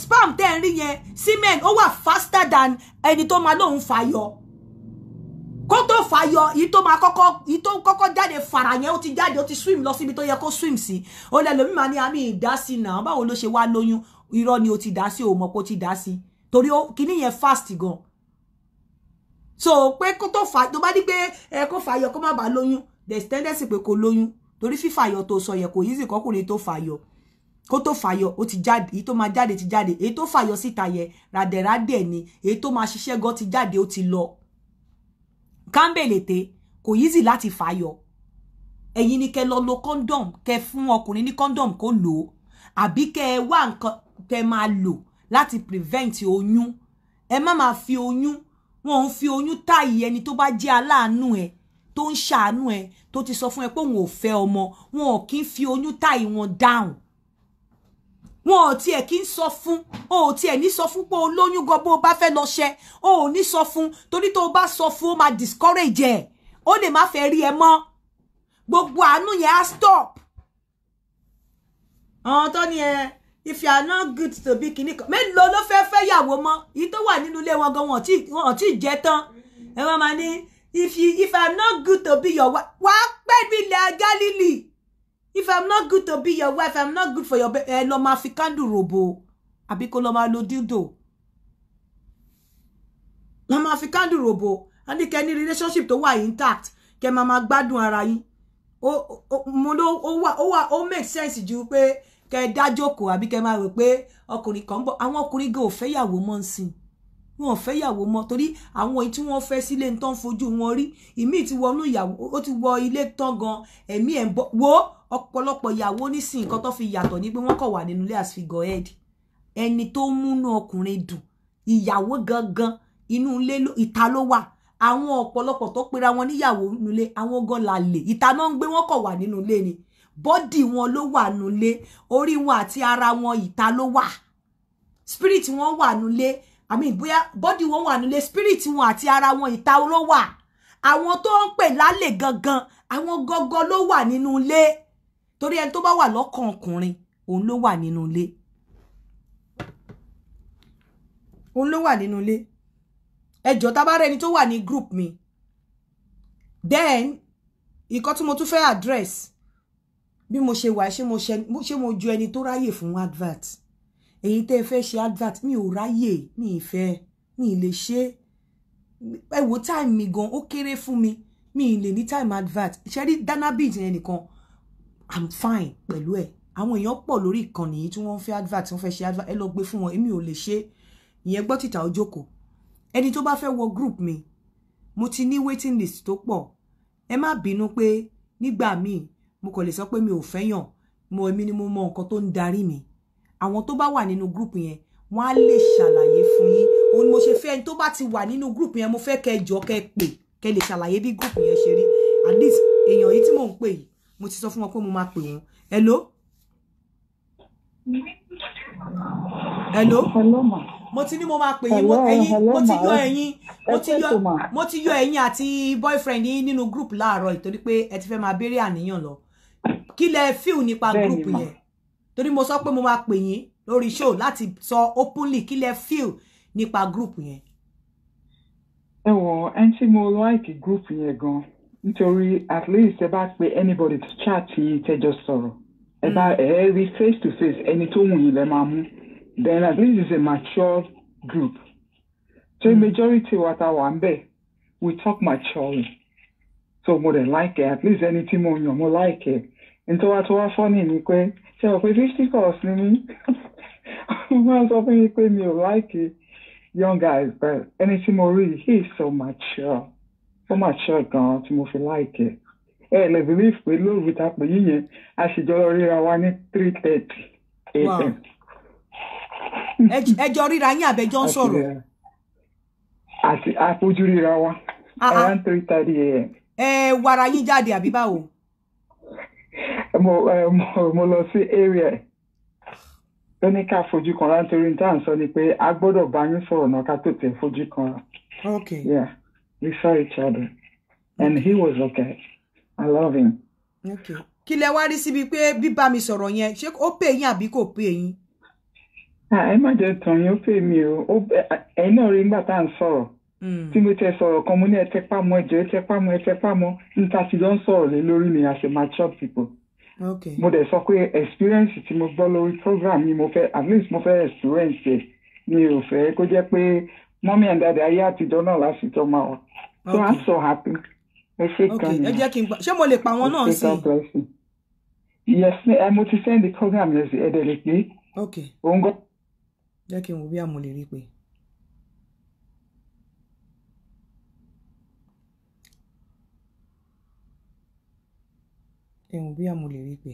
sperm tẹ́ ń rí yẹn semen ó wà faster than ẹni tó máa lóun fàáyọ kó tó fàáyọ yìí tó kọ́kọ́ jáde fara yẹn ó ti jáde ó ti swim lọ síbi tó yẹ kó swim sí ó lẹ́lòmí máa ní àmì ìdásí náà báwo ló ṣe wá lóyún irọ́ ni ó ti dá sí ò mọ̀ pé ó ti dá sí torí kíní yẹn fast gan so pé kó tó fà tó bá ní pé kó fàáyọ kó má bàa lóyún there's tendency pé kó lóyún torí fífàáyọ tó sọ yẹn kò easy kọkùnrin tó fàáyọ kó tó fàyọ ó ti jáde èyí tó máa jáde ti jáde èyí tó fàyọ síta yẹ ràdẹ̀ràdẹ̀ ni èyí tó máa ṣiṣẹ́ gan ti jáde ó ti lọ kámbèlété kò easy láti fàyọ ẹ̀yin ni kẹ́ lọ lo condom kẹ́ fún ọkùnrin ní condom kó lò ó àbí kẹ́ wá nǹkan kẹ́ máa lò láti prevent oyún ẹ má máa fi oyún wọn ò fi oyún táyì ẹni tó bá jẹ́ aláàánú ẹ tó ń ṣàánú ẹ tó ti sọ fún ẹ pé òun ò fẹ́ ọmọ wọn ò kí ń fi oyún táyì wọn down wọn ò tiẹ̀ kí ń sọ fún o ò tiẹ̀ ní sọ fún pé olóyún gan bó bá fẹ́ lọ ṣẹ o ò ní sọ fún torí tó bá sọ fún ó máa discourage ẹ ó lè má fẹ́ rí ẹ mọ́ gbogbo àánú yẹn á stop àwọn tó ní if you are not good to be kìíní kan mélòó ló fẹ́ yàwó mọ́ èyí tó wà nínú ilé wọn gan wọn ò tí ì jẹ tán ẹ wọ́n máa ní if I'm not good to be your wife wá pẹ́ bí ilẹ̀ Galilee. If I'm not good to be your wife, I'm not good for your lo ma fi candle robo. Àbí kó lo ma lo dildo. Lo ma fi candle robo. And the any relationship tó wà intact. Ke ma gbádùn ara yín. Ó make sense ju pé kẹ́ dá jókòó àbí kẹ́ máa rò pé ọkùnrin kan bọ̀. Àwọn ọkùnrin go fẹ́ yàwó mọ́ nsìn. Wọ́n fẹ́ yàwó mọ́ torí àwọn èyí tí wọ́n fẹ́ sílé nton fojú wọn rí. Ìmí ti wọnú ìyàwó, ó ti wọ ilé tán gan. Ẹ̀mí ẹ̀ bọ̀ wo ọ̀pọ̀lọpọ̀ ìyàwó nísìn nǹkan tó fi yàtọ̀ ní pé wọ́n kọ̀ wà nínú ilé as figurehead ẹni tó múnú ọkùnrin dùn ìyàwó gangan inú ilé ìta ló wà àwọn ọ̀pọ̀lọpọ̀ tó pera wọn níyàwó nínú ilé àwọn gan lálẹ́ ìta náà ń gbé wọn kọ̀ wà nínú ilé ni bọ́dì wọn ló wà nínú ilé orí wọn àti ara wọn ìta ló wà spirit wọn wà nínú ilé bóyá bọ́dì wọn wà nínú ilé spirit wọn àti ara wọn ìta ló wà àwọn tó ń pè lálẹ́ gangan àwọn gọgọ ló wà nínú ilé torí ẹni tó bá wà lọ́kàn ọkùnrin òun ló wà nínú ilé ẹjọ́ tá bá rẹ ẹni tó wà ní group mi then ìkọ́ tí mo tún fẹ́ address bí mo ṣe wà ṣé mo ju ẹni tó ráyè fún advert èyí tẹ́ fẹ́ ṣe advert mi ò ráyè mi ìfẹ́ mi lè ṣe ẹ wo time mi gan ó kéré fún mi lè ní time advert ṣe rí danabit yẹn nìkan I'm fine pẹ̀lú ẹ̀ àwọn èèyàn pọ̀ lórí ìkànnì yìí tí wọ́n fẹ́ advert wọ́n fẹ́ ṣe advert ẹ lọ gbé fún wọn èmi ò lè ṣe ìyẹn gbọ́ títà ojókòó ẹni tó bá fẹ́ wọ group mi mo ti ní waiting list tó pọ̀ ẹ má bínú pé nígbà míì mo kò lè sọ pé mi ò fẹ́yàn èmi ni mo mọ nǹkan tó ń darí mi àwọn tó bá wà nínú group yẹn wọ́n á lè ṣàlàyé fún yín òun ni mo ṣe fẹ́ ẹni tó bá ti wà nínú group yẹn mo fẹ́ kẹ́ jọ kẹ́ pè kẹ́ lè ṣàlàyé bí group yẹn ṣe rí at least èèyàn yìí tí mò ń pè yìí mo ti sọ fún wọn pé mo máa pè wọn hello ma mo ti ní mo máa pè yín mo ti yọ ẹ̀yin àti boyfriend yín nínú group láàárọ̀ ìtorí pé ẹ ti fẹ́ máa béèrè àníyàn lọ kí lẹ feel nípa group yẹn torí mo sọ pé mo máa pè yín lórí show láti sọ openly kí lẹ feel nípa group yẹn. ẹ wọ ẹni tí mo like group yẹn gan nítorí at least ẹ bá pe anybody to chat yìí tẹjọ sọ̀rọ̀ ẹ bá ẹ rí face to face ẹni tó wù yín lẹ máa mú then at least it's a mature group so majority wa ta wà ń bẹ̀ we talk maturely so mo dey like it at least ẹni tí mo yàn mo like it nítorí wá tó wá funny ni pé ṣe o pé 50 calls ni mí wọ́n sọ fún yín pé mi ò like young guys, but anything more really, he is so mature gan tí mo fi like it. Lè believe pé lóòrùn ta pè yín yẹn a sì jọ ríra wa ní 3:30 a.m. ẹjọ́ ríra yín àbẹ́jọ́ ń sọ̀rọ̀. Àti àfojú ríra wa around 3:30 a.m. Wàrà yín jáde àbí báwo? Mo lọ sí area lóní ká fojú kan rá nítorí tá à ń sọ ni pé a gbọ́dọ̀ bá yín sọ̀rọ̀ náà ká tó tẹ̀ fojú kan rá. Okay. Yeah, we saw each other and he was okay. I love him. Okay. Kí lẹ wá rí síbi pé bíbá mi sọ̀rọ̀ yẹn ṣé ó pè yín àbí kò pè yín? Ẹ má jẹ́ tàn yín ó pè mí o. Ẹ̀yin náà rí nígbà tá à ń sọ̀rọ̀. Tí mo tẹ sọ̀rọ̀ kan mo ní ẹ tẹpá mọ́ ẹjọ́ ẹ tẹpá mọ́ níta tí ló ń sọ̀rọ̀ lé lórí ni as a mature people. Okay. Mo dẹ̀ sọ pé experience tí mo gbọ́ lórí program mi mo fẹ́ at least mo fẹ́ experience ẹ̀ mi ò fẹ́ kó jẹ́ pé mommy and daddy ayé àtijọ́ náà lásìkò máa wà. So I'm so happy. Ẹ jẹ́ kí n gbà ṣé mo lè pa wọn náà sí? Yes, mo ti send the program yẹn sí ẹ̀dẹ̀ lè pé. Okay. Òun gbọ́. Jẹ́ kí n wo bí àmọ́ lè rí pé. Ẹ̀wọ̀n bí àmọ́ lè rí pé.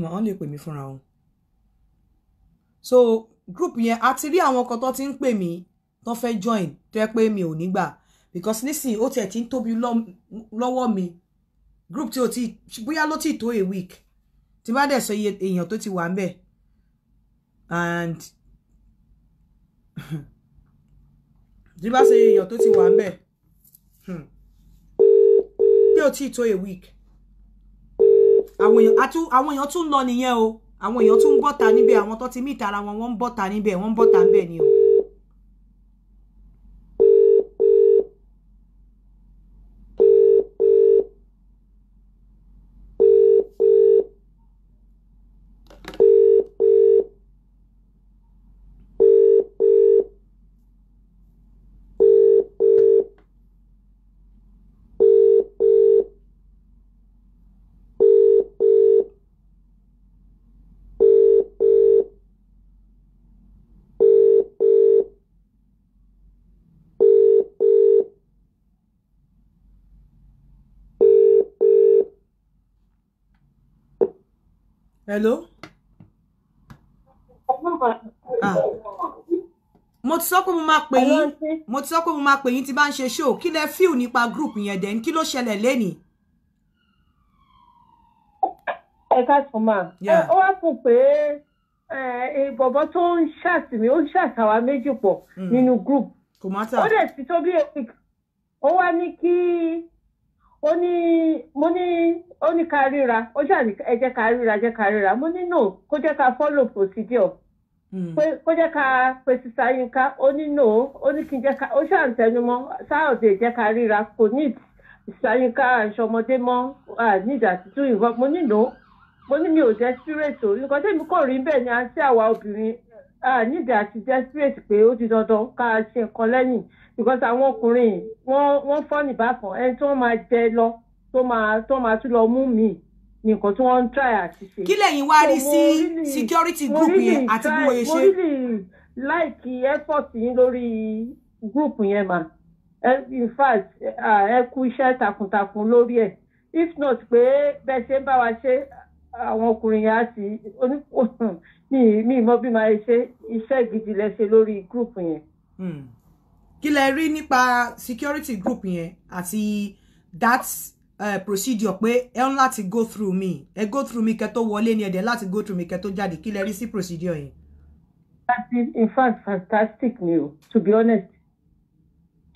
Wọ́n lè pè mí fúnra wọn. So group yẹn a ti rí àwọn kan tó ti ń pè mí tó fẹ́ join tó yẹ pé mi ò ní gbà because nísìnyí ó tiẹ̀ ti ń tóbi lọ́wọ́ mi group tí ó ti bóyá ló ti tó a week tí bá dẹ̀ sọ iye èèyàn tó ti wà ń bẹ̀ and tí bá sọ iye èèyàn tó ti wà ń bẹ̀ tí ó ti tó a week àwọn èèyàn tún lọ nìyẹn o àwọn èèyàn tún ń bọ́ta níbẹ̀ àwọn tó ti meet ara wọn wọ́n ń bọ́ta níbẹ̀ wọ́n ń bọ́ta níbẹ̀ ni o. Hello? Mo ti sọ pé mo máa pè yín tí bá ń ṣe show kí lẹ feel nípa group yẹn den kí ló ṣẹlẹ̀ lẹ́nìí. Ẹ ká sọ máa ó wá fún pé bọ̀bọ̀ tó ń ṣàtìmí ó ń ṣàtàwà méjì pọ̀ nínú group ó dẹ̀ ti tó bí ó wá ní kí ó ní ká ríra ó jà ní ẹ jẹ́ ká ríra mo ní no kó jẹ́ ká follow procedure kó jẹ́ ká pe sísá Yínká ó ní no ó ní kí n jẹ́ ká ó ṣàǹtẹnumọ́ sáàdé jẹ́ ká ríra kò ní sísá Yínká àṣọmọdé mọ́ need àtúntò ìwọ mo ní no mo ní mi ò desperate o nǹkan tẹ́mi kò rí bẹ́ẹ̀ ni àti àwa obìnrin need àti desperate pé ó di dandan ká ṣe nǹkan lẹ́yìn because àwọn ọkùnrin wọ́n fọ́ nìbákan ẹni tí wọ́n máa jẹ lọ tó máa tún lọ mú mi ní nǹkan tí wọ́n ń try àti ṣe. Kí lẹ̀yin wá rí sí security group yẹn àti bí wọ́n ṣe. mo really like effort yín lórí group yẹn mà in fact ẹ kú iṣẹ́ takuntakun lórí ẹ̀ if not pé bẹ́ẹ̀ ṣe ń bá wa ṣe àwọn ọkùnrin yẹn á sì mi mọ bí máa ṣe iṣẹ́ gidi lẹ ṣe lórí group yẹn. Kí lẹ rí nípa security group yẹn àti that procedure pé ẹ ń láti go through me. Ẹ go through me kẹ́ tó wọlé ni ẹ dẹ̀ láti go through me kẹ́ tó jáde. Kí lẹ rí sí procedure yẹn? That is in fact fantastic new, to be honest.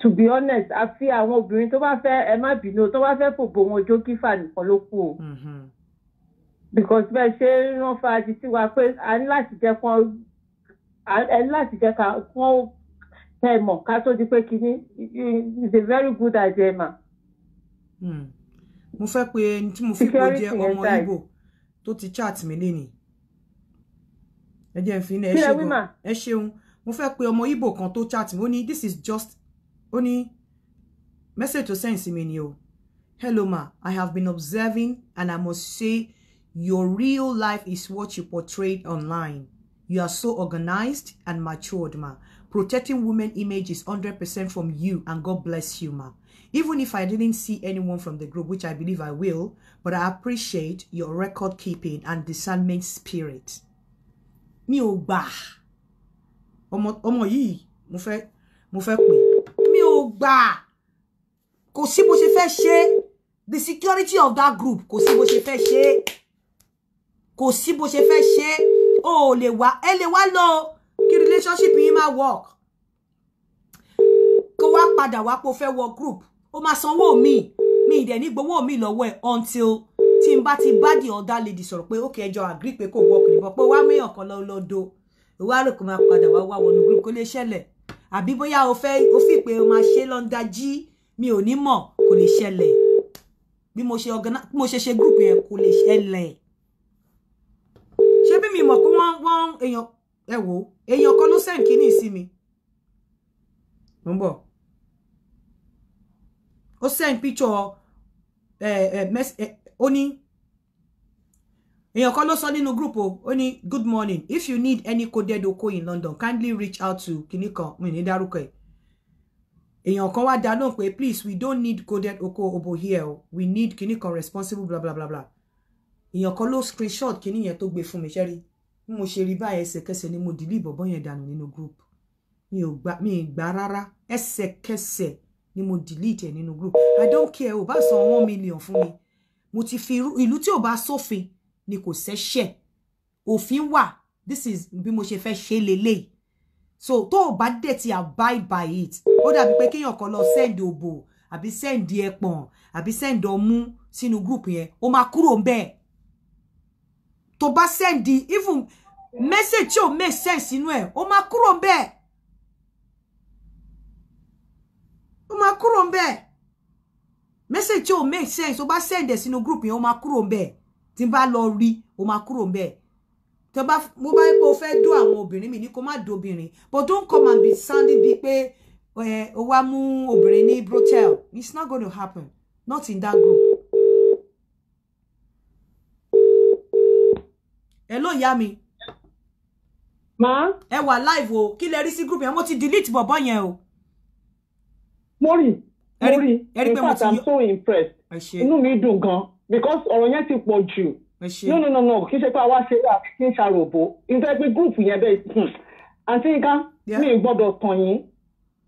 To be honest, I feel àwọn obìnrin tó bá fẹ́ ẹ má bínú tó bá fẹ́ fòbò wọn jó kífà nìkan ló kù o. Because bẹ́ẹ̀ ṣe wọ́n fa àdìsí wa pé a ní láti jẹ́ kán ẹ ní láti jẹ́ ká kán tẹ̀ mọ̀ ká tó di pé kíní is a very good idea ma. Mo fẹ́ pé ẹni tí mo fi kó jẹ́ ọmọ Ìgbò tó ti chat mi lénìí. Ẹ jẹ́ n fi ní ẹ ṣeun. Mo fẹ́ pé ọmọ Ìgbò kan tó chat mi ó ní this is just ó ní message to send sí mi ni o. Hello ma, I have been observing and I must say your real life is what you portrayed online. You are so organized and matured ma. Protecting women image is 100% from you and God bless you ma. Even if I didn't see anyone from the group, which I believe I will, but I appreciate your record keeping and discernment spirit. Mi ò gbà. Ọmọ yìí mo fẹ́ pè. Mi ò gbà. Kò sí bó ṣe fẹ́ ṣe. The security of that group kò sí bó ṣe fẹ́ ṣe. Kò sí bó ṣe fẹ́ ṣe. O lè wá ẹ lè wá lọ kí relationship yín máa work. Kó wá padà wá pé o fẹ́ wọ group. Ó máa sanwó mi dẹ̀ ní gbowó mi lọ́wọ́ ẹ̀ until tí n bá ti bá the other lady sọ̀rọ̀ pé okay ẹjọ́ agree pé kò work ni pé wá méyàn kan lọ́dọ̀ wá rò kó máa padà wá wọnú group kó lè ṣẹlẹ̀ àbí bóyá o fi pé o máa ṣe lọ́ndà jí mi ò ní mọ̀ kò lè ṣẹlẹ̀ bí mo ṣe group yẹn kò lè ṣẹlẹ̀ ṣé bí mi mọ̀ pé wọ́n èèyàn ẹ wò èèyàn kan ló send kíní sí mi mo ń bọ̀ ó send picture ó ní èèyàn kan ló sọ nínú group ó ní good morning if you need any coded oko in London kindly reach out to kinikan mi ní dárúkọ ẹ̀ èèyàn kan wá dá lóhùn pé please we don't need coded oko over here we need kinikan responsible blah blah blah blah èèyàn kan ló screenshot kíní yẹn tó gbé fún mi ṣẹ́rí bí mo ṣe rí báyìí ẹsẹ̀kẹsẹ̀ ni mo delete bọ̀bọ́ yẹn dànù nínú group mi ì gbà rárá ẹsẹ̀kẹsẹ̀ ni mo delete ẹ̀ nínú group I don't care o bá san 1 million fún mi mo ti fi ìlú tí ò bá sófin ni kò ṣẹ̀ṣẹ̀ òfin wà this is bí mo ṣe fẹ́ ṣe lélẹ̀ so tó o bá dẹ̀ ti abide by it ó dàbí pé kéèyàn kan lọ send òbò àbí send ẹpọ̀n àbí send ọmú sínú group yẹn ó máa kúrò ńbẹ̀ tó bá send even message tí ò make sense sínú ẹ̀ ó máa kúrò ńbẹ̀ ó máa kúrò ńbẹ̀ message tí ò make sense ó bá send ẹ̀ sínú group yẹn ó máa kúrò ńbẹ̀ tí n bá lọ rí ó máa kúrò ńbẹ̀ tó bá mo bá pé o fẹ́ dó àwọn obìnrin mi ní kó má dó obìnrin but don't come and be sounding bíi pé ó wá mú obìnrin ní brothel it's not going to happen not in that group. Hello ìyá mi. Ma. Ẹ wà live o kí lẹ rí sí group yẹn mo ti delete bọ̀bọ́ yẹn o. Mo rí in fact I'm so impressed inú mi dùn gan because ọ̀rọ̀ yẹn ti pọ̀ jù no kì í ṣe pé àwa ṣe àti kí n ṣàròbó nítorí pé group yẹn bẹ́ẹ̀ àǹtí nǹkan mi ì gbọ́dọ̀ tàn yín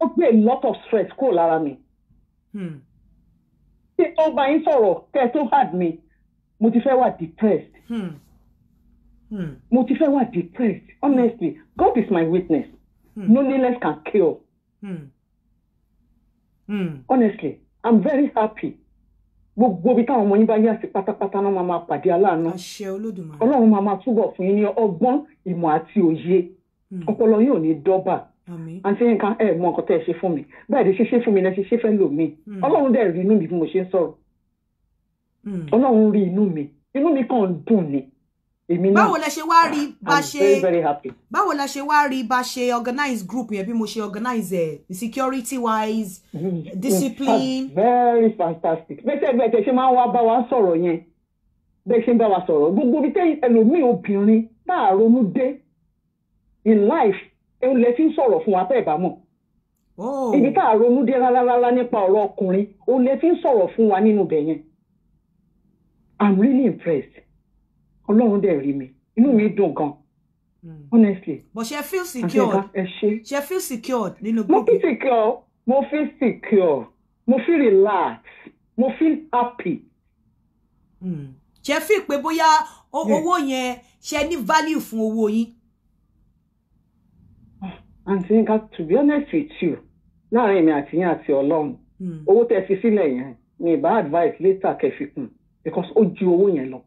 ó gbé a lot of stress kúrò lára mi. tí ó bá yín sọ̀rọ̀ kẹ́ ẹ tó hard mi mo ti fẹ́ wà depressed. Mo ti fẹ́ wà depressed honestly God is my witness loneliness can kill. Honestly I'm very happy gbogbo bí táwọn ọmọ yín bá yá sí pátápátá náà máa pàdé aláàánú àṣẹ Olódùmarè Ọlọ́run máa túbọ̀ fún yín ní ọgbọ́n ìmọ̀ àti òye ọpọlọ yín ò ní dọ́bà àǹtí nǹkan ẹ mọ nǹkan tẹ́ ẹ ṣe fún mi báyìí lè ṣe fún mi lẹ ṣe fẹ́ lò mí Ọlọ́run dẹ̀ rí inú mi bí mo ṣe ń sọ̀rọ̀ Ọlọ́run rí inú mi kàn ń dùn ni èmi náà báwo lẹ ṣe wá rí bá ṣe very very happy báwo la ṣe wá rí bá ṣe organize group yẹn bí mo ṣe organize security wise discipline. Very fantastic bẹ́ẹ̀ ṣe máa ń wá bá wa sọ̀rọ̀ yẹn bẹ́ẹ̀ ṣe ń bá wa sọ̀rọ̀ gbogbo bí tẹ́yìn ẹlòmíì obìnrin náà ronú dé in life ẹ̀hún lẹ fi ń sọ̀rọ̀ fún wa fẹ́ ìbámọ̀ ibi tá a ronú dé rárá nípa ọ̀rọ̀ ọkùnrin òun lẹ fi ń sọ̀rọ̀ fún wa nínú ibẹ̀ yẹn I'm really impressed Ọlọ́run dẹ̀ rí mi inú mi dùn gan honestly. But she feel secured. She feel secured nínú group. Mo feel secure mo feel relaxed mo feel happy. Ṣé fi pé bóyá owó yẹn ṣe ní value fún owó yín. And think to be honest with you, láàrin mi àti yín àti Ọlọ́run, owó tẹ́ fi sílẹ̀ yẹn mi ìbá advice later kẹfikún because ó ju owó yẹn lọ.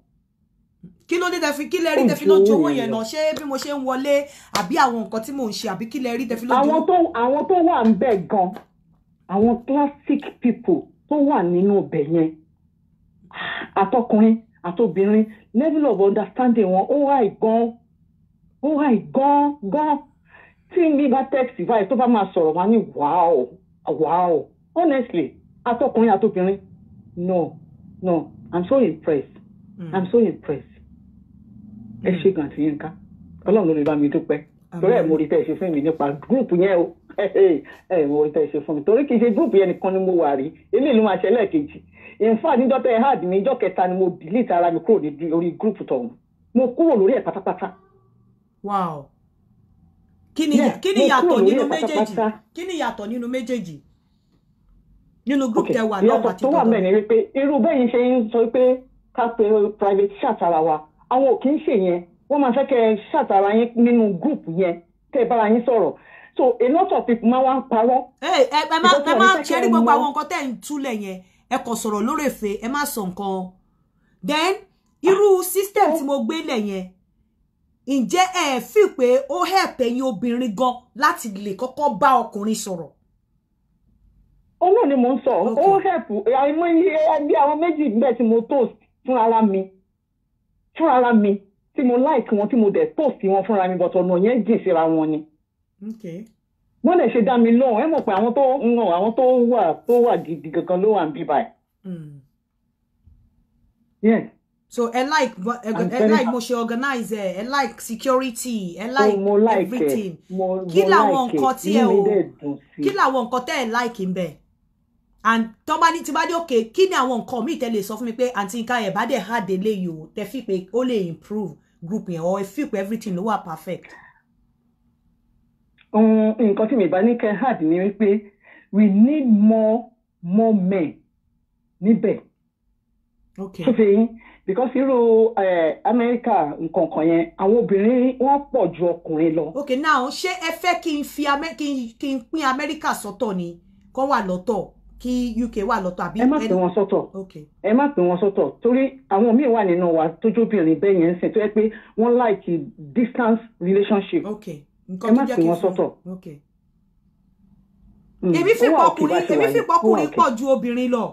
Kí ló dé tẹ́ fi kí lẹ rí tẹ́ fi lọ ju owó yẹn lọ? Ṣé bí mo ṣe ń wọlé àbí àwọn nǹkan tí mò ń ṣe àbí kí lẹ rí tẹ́ fi lọ ju? Àwọn tó wà ń bẹ̀ gan, àwọn classic people tó wà nínú ibẹ̀ yẹn, àtọkùnrin àtobìnrin, level of understanding wọn ó high gan. Tí mi bá text vibe tó bá máa sọ̀rọ̀ wá ní wow. Honestly, àtọkùnrin àtobìnrin, no, I'm so impressed. Ẹ ṣe gan ti Yínká. Ọlọ́run ló lè bá mi dúpẹ́. Torí ẹ̀ mo rí tẹ́ ṣe fún mi nípa group yẹn o. Mo rí tẹ́ ṣe fún mi. Torí kì í ṣe group yẹn nìkan ni mo wà rí. Eléyìí ló máa ṣẹlẹ̀ kejì. In fact, níjọ́ tẹ́ hard mi, ìjọ́ kẹta ni mo delete ara mi kúrò ní orí group tọ̀hún. Mo kúrò lórí ẹ̀ pátápátá. Wow. Kí ni yàtọ̀ nínú méjèèjì? Kí ni yàtọ̀ nínú méjèèjì? Nínú group tẹ́ wà náà àti tó wà mẹ́rin wípé irú bẹ́yìn ṣe ń sọ pé ká pe private chat ara wa. Àwọn ò kì í ṣe yẹn. Wọ́n máa fẹ́ kẹ́ chat ara yín nínú group yẹn kẹ́ bára yín sọ̀rọ̀. So a lot of people máa wá ń parọ́. Ẹ má ṣe rí gbogbo àwọn nǹkan tẹ́ ń túlẹ̀ yẹn. Ẹ kò sọ̀rọ̀ lórí èfè, ẹ má sọ nǹkan. Then irú system tí mo gbé lẹ̀ yẹn, ǹjẹ́ ẹ fi pé ó help ẹ̀yin obìnrin gan láti lè kọ́kọ́ bá ọkùnrin sọ̀rọ̀? Owó ni mo ń sọ, ó help bí àwọn méjì bẹ́ẹ̀ tí mo toast fúnra mi tí mo like wọn tí mo dẹ̀ toast wọn fúnra mi but ọ̀nà yẹn jìn síra wọn ni. Wọ́n lè ṣe dá mi lóhùn, ẹ mọ̀ pé àwọn tó wà gidi gangan ló wà ń bí báyìí. Yes. So I like mo ṣe organize I like security, I like everything. Kí làwọn nǹkan tí ẹ o kí làwọn nǹkan tẹ́ ẹ like ń bẹ̀? And tó bá ní tí bá dé okay, kí ni àwọn nǹkan míì tẹ́ lè sọ fún mi pé àǹtí Yínká ẹ bá dé hard eléyìí o, tẹ́ fi pé ó lè improve group yẹn or ẹ fi pé everything ló wà perfect. Nǹkan tí mi bá ní kẹ́ hard ni wípé we need more men níbẹ̀. Okay. Because irú America nǹkan kan yẹn àwọn obìnrin wọ́n pọ̀ ju ọkùnrin lọ. Okay, now ṣé ẹ fẹ́ kí n pín America sọ́tọ̀ ni kó wà lọ́tọ̀ kí UK wà lọ́tọ̀ àbí? Ẹ má pín wọn sọ́tọ̀. Okay. Ẹ má pín wọn sọ́tọ̀ torí àwọn míì wà nínú wa tójú obìnrin bẹ́ẹ̀ yẹn ń sìn tó yẹ pé wọ́n like distance relationship. Okay. Ẹ má pín wọn sọ́tọ̀. Okay. Èmi fi pọkùnrin pọ̀ ju obìnrin lọ.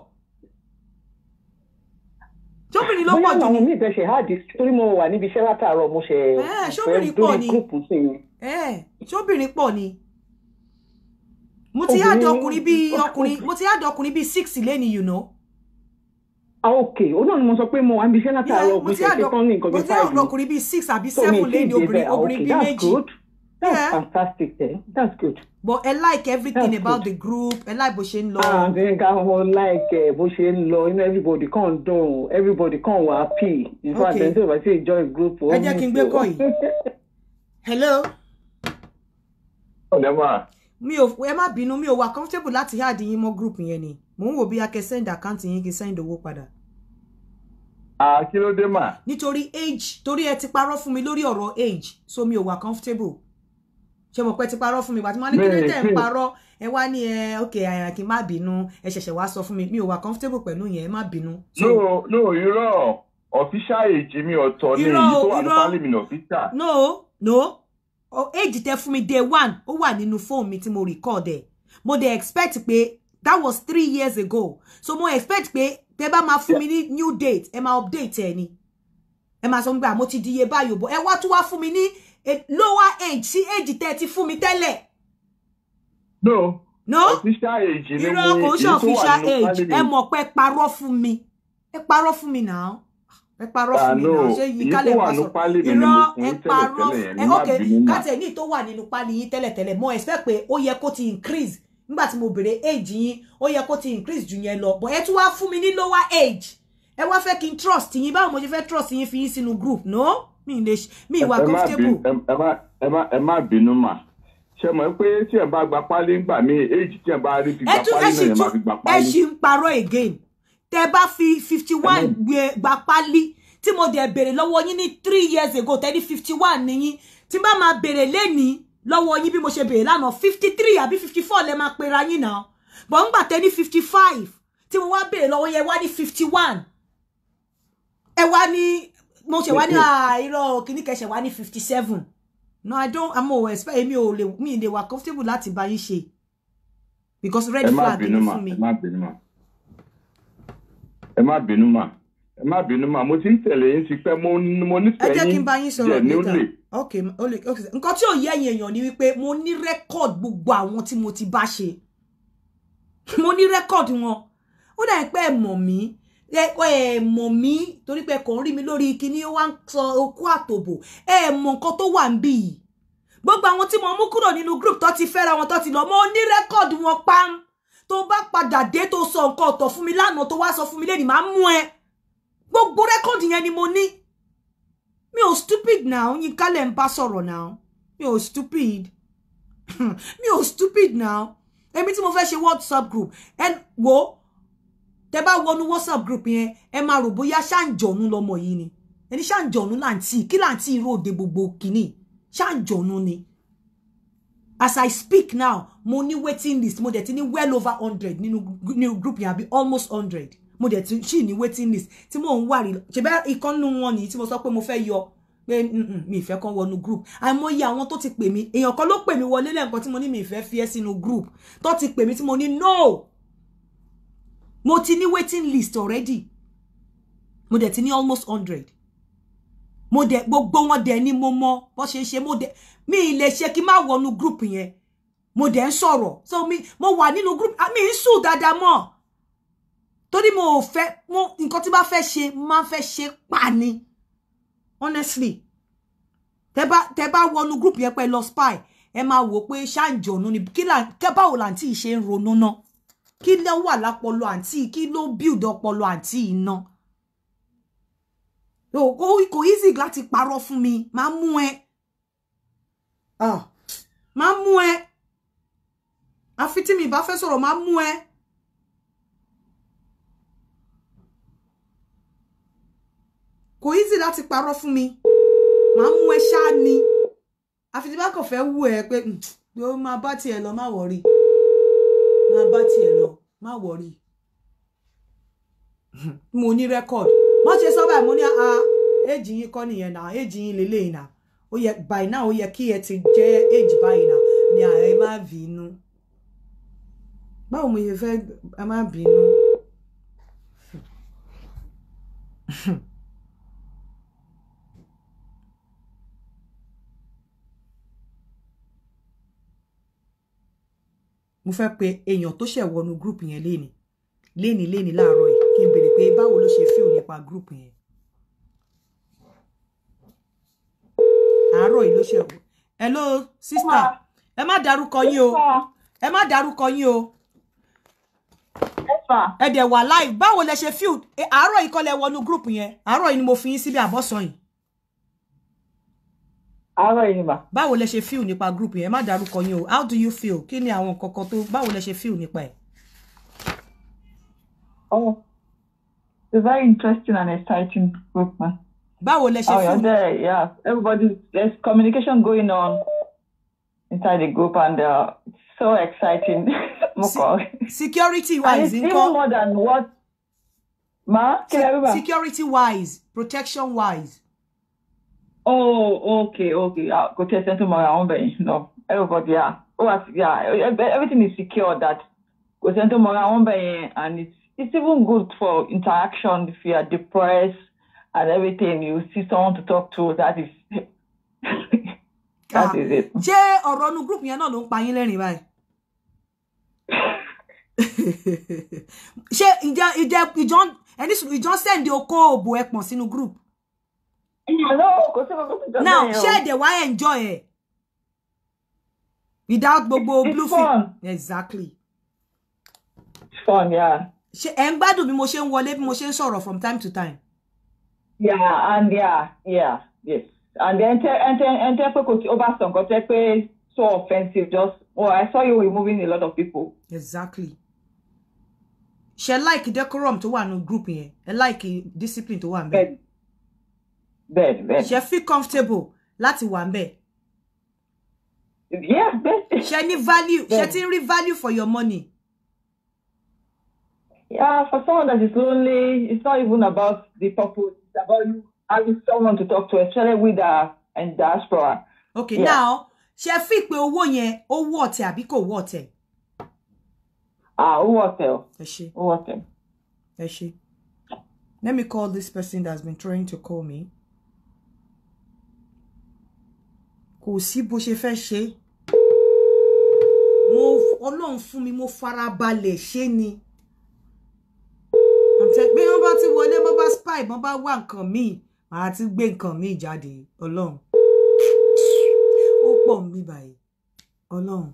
Tóbìnrin ló pọ̀ jù. Bóyá àwọn míì bẹ́ẹ̀ ṣe hard torí mo wà níbi iṣẹ́ látàárọ̀ mo ṣe ṣóbìnrin pọ̀ ni. Ṣóbìnrin pọ̀ ni. Mo ti hard ọkùnrin bí 6 lẹ́ni you know. Okay, ó náà ni mo sọ pé mo wà níbi iṣẹ́ látàárọ̀ mo ṣe tán ní nǹkan bí 5. Mo ti hard ọkùnrin bí 6 àbí 7 lẹ́ni obìnrin bí méjì. That's fantastic there. That's good. But I like everything about the group. I like bó ṣe ń lọ. I think I like bó ṣe ń lọ. You know, everybody can't do. Everybody can't were happy. In fact, then if I say join group. Ẹ jẹ́ kí n gbé kọ́ yìí. Hello. Ọ̀dẹ́mà. Ẹ má bínú, mi ò wà comfortable láti hard yín mọ́ group yẹn ni. Mo ń wò bí a kẹ́ send account yín kí send owó padà. Kí ló dé mà? Nítorí age, torí ẹ ti parọ́ fún mi lórí ọ̀rọ̀ age, so mi ò wà comfortable. Ṣé mo pẹ́ ti parọ́ fún mi wá tí mo ní kí ló tẹ̀ ń parọ́ ẹ wá ní okay kí n má bínú ẹ ṣẹ̀ṣẹ̀ wá sọ fún mi mi ò wà comfortable pẹ̀lú yẹn ẹ má bínú. No irọ́ official age mi ọ̀tọ̀ ni èyí tó wà ní pálí mi ní official. No age tẹ fún mi day 1 ó wà nínú phone mi tí mo record ẹ̀ mo dey expect pé that was 3 years ago so mo expect pé tẹ bá máa fún mi ní new date ẹ máa update ẹ ni ẹ máa sọ pé mo ti di iye báyìí bọ̀ ẹ wá tún wá fún mi ní lower age sí age 30 fún mi tẹ́lẹ̀. No. Official age ni mo irọ́ kò ṣe official age ẹ mọ̀ pé parọ́ fún mi. Ẹ parọ́ fún mi now. Ẹ parọ́ fún mi now. Ṣé yìí kálẹ̀ wá sọ. Irọ́ ẹ parọ́. Okay, kátẹ̀ ní tó wà nínú pálí yín tẹ́lẹ̀tẹ́lẹ̀ mo expect pé ó yẹ kó ti increase. Nígbà tí mo bèrè age yín ó yẹ kó ti increase jù yẹn lọ. But ẹ tún wá fún mi ní lower age. Ẹ wá fẹ́ kí n trust yín báwo mo ṣe fẹ́ trust yín fi yín sínú group no? Mi wà comfortable. Ẹ má bínú mà. Ṣé mọ̀ pé tí ẹ bá gba pálí ńgbà mí age tí ẹ bá rí fi gba pálí náà ẹ má fi gba pálí. Ẹ ṣì ń parọ́ again. tẹ́ bá fi 51 gba pálí tí mo dẹ̀ béèrè lọ́wọ́ yín ní 3 years ago tẹ́ ní 51 ni yín tí bá máa béèrè lẹ́ni lọ́wọ́ yín bí mo ṣe béèrè lánàá 53 àbí 54 lẹ máa pera yín náà bọ̀ ńgbà tẹ́ ní 55 tí mo wá béèrè lọ́wọ́ yẹn wá ní 51 ẹ wá ní mo ṣe wá ní irọ́ kíní kẹsẹ̀ wá ní 57 no I don't I'm always expect èmi ò lè mi lè wà comfortable láti bá yín ṣe because red flag ni fún mi. ẹ má bínú mà mo ti ń tẹ̀lé yín ti pẹ́ mo nífẹ̀ẹ́ yín. ẹ jẹ́ kí n bá yín sọ̀rọ̀ níta okay nǹkan tí ò yé èèyàn ni wípé mo ní record gbogbo àwọn tí mo ti bá ṣe mo ní record wọn ó dà pé ẹ mọ̀ mí torí pé kò ń rí mi lórí kíní ó wá ń sọ okú àtòbò ẹ mọ̀ nǹkan tó wà ń bí gbogbo àwọn tí mo mú kúrò nínú group tó ti fẹ́ra wọn tó ti lọ mo ní record wọn pam tó bá padà dé tó sọ nǹkan ọ̀tọ̀ fún mi lánàá tó wá sọ fún mi lẹ́ni máa mú ẹ gbogbo record yẹn ni mo ní mi ò stupid now yín kálẹ̀ ń bá sọ̀rọ̀ now mi ò stupid now èmi tí mo fẹ́ ṣe WhatsApp group ẹ wo tẹ́ bá wọnú WhatsApp group yẹn ẹ máa rò bóyá ṣàǹjọ̀nú lọmọ yìí ni ẹni ṣàǹjọ̀nú láǹtí kí láǹtí ìròde gbogbo kìíní ṣàǹjọ̀nú ni as I speak now mo ní waiting list mo dẹ̀ ti ní well over 100 nínú group yẹn àbí almost 100 mo dẹ̀ ti ṣì ní waiting list tí mo ń wárí ṣe bẹ́ẹ̀ ìkànnù wọn nìyí tí mo sọ pé mo fẹ́ yọ pé mi ìfẹ́ kan wọnú group àìmọye àwọn tó ti pè mí èèyàn kan ló pè mí wọlé lẹ́ǹkan tí mo ní mi ìfẹ́ fi ẹ́ sínú group tó ti pè mí tí mo ní no mo ti ní waiting list already mo dẹ̀ ti ní almost 100 mo dẹ̀ gbogbo wọn dẹ̀ ni mo mọ bó ṣe ṣe mo dẹ̀ mi lè ṣe kí má wọnú group yẹn mo dẹ̀ ń sọ̀rọ̀ so mo wà nínú group mi ń sùn dáadáa mọ́ torí mo fẹ́ mo nǹkan tí bá fẹ́ ṣe máa fẹ́ ṣe pa ni honestly tẹ́ bá wọnú group yẹn pé lọ spy ẹ máa wò pé ṣàǹjọ̀nú ni kí báwo làǹtí ṣe ń ronú náà kí ló wà lápọlọ àǹtí kí ló build ọpọlọ àǹtí iná kò easy láti parọ́ fún mi máa mú ẹ àfi tí mi bá fẹ́ sọ̀rọ̀ máa mú ẹ kò easy láti parọ́ fún mi máa mú ẹ ṣáá ni àfi tí bá kàn fẹ́ wú ẹ pé ó máa bá tiẹ̀ lọ má wọ̀rí máa bá tiẹ̀ lọ má wọ̀rí mo ní record mo ṣe sọ báyìí mo ní èjì yín kọ́ nìyẹn náà èjì yín lélẹ́yìn náà ó yẹ by now ó yẹ kí ẹ ti jẹ́ èjì báyìí náà ni ẹ má bínú báwo mo yẹ fẹ́ ẹ má bínú mo fẹ́ pe èèyàn tó ṣẹ̀ wọnú group yẹn léni láàárọ̀ yìí kí n béèrè pé báwo ló ṣe feel nípa group yẹn àárọ̀ yìí ló ṣẹ̀ wọ hello sister ẹ má dárúkọ yín o ẹ má dárúkọ yín o ẹ dẹ̀ wà live báwo lẹ ṣe feel àárọ̀ yìí kọ́ lẹ wọnú group yẹn àárọ̀ yìí ni mo fi yín síbi àbọ̀sán yìí àárọ̀ yìí mà. báwo lẹ ṣe feel nípa group yẹn má dárúkọ yín o how do you feel kí ni àwọn kankan tó báwo lẹ ṣe feel nípa ẹ̀. Oh, it's a very interesting and exciting group, man. Báwo lẹ ṣe feel? There, yeah. There's communication going on inside the group, and it's so exciting. Security wise, even more than what? Security wise, protection wise. Oh, okay. Go test tomorrow. No, everybody, yeah. Everything is secure. That go send tomorrow, and it's even good for interaction if you are depressed and everything. You see someone to talk to. That is that is it. Ṣé ọ̀rọ̀ nu group yẹn náà ló ń pa yín lẹ́rìn báyìí. Ṣé ìjọ send oko òbò ẹpọ̀n sínú group. Now, ṣé ẹ̀dẹ̀ wá enjoy ẹ̀ without gbogbo blue film. Exactly. It's fun, yeah. Ṣé ẹ ń gbádùn bí mo ṣe ń wọlé bí mo ṣe ń sọ̀rọ̀ from time to time. Yeah, and yes. And then over some because so offensive. I saw you removing a lot of people. Exactly. She like decorum tó wà no group yẹn. I like discipline tó wà ńbẹ̀. Bẹ́ẹ̀. She feel comfortable láti wà ńbẹ̀. Yeah, bẹ́ẹ̀. She need value. She tin real value for your money. Yeah, for someone that is lonely, it's not even about the purpose. It's about you having someone to talk to, especially with and diaspora. Okay, now, she feel pé owó yẹn ó worth àbí kò worth. Ó worth. Is she? Let me call this person that's been trying to call me. Kò sí bó ṣe fẹ́ ṣe. Ọlọ́run fún mi mo farabalẹ̀ ṣe ni. I'm telling you, bá ti wọlé mo bá spy, mo bá wá nǹkan mi, màá ti gbé nǹkan mi jáde. Ọlọ́run. Ó pọ̀ nbí báyìí. Ọlọ́run.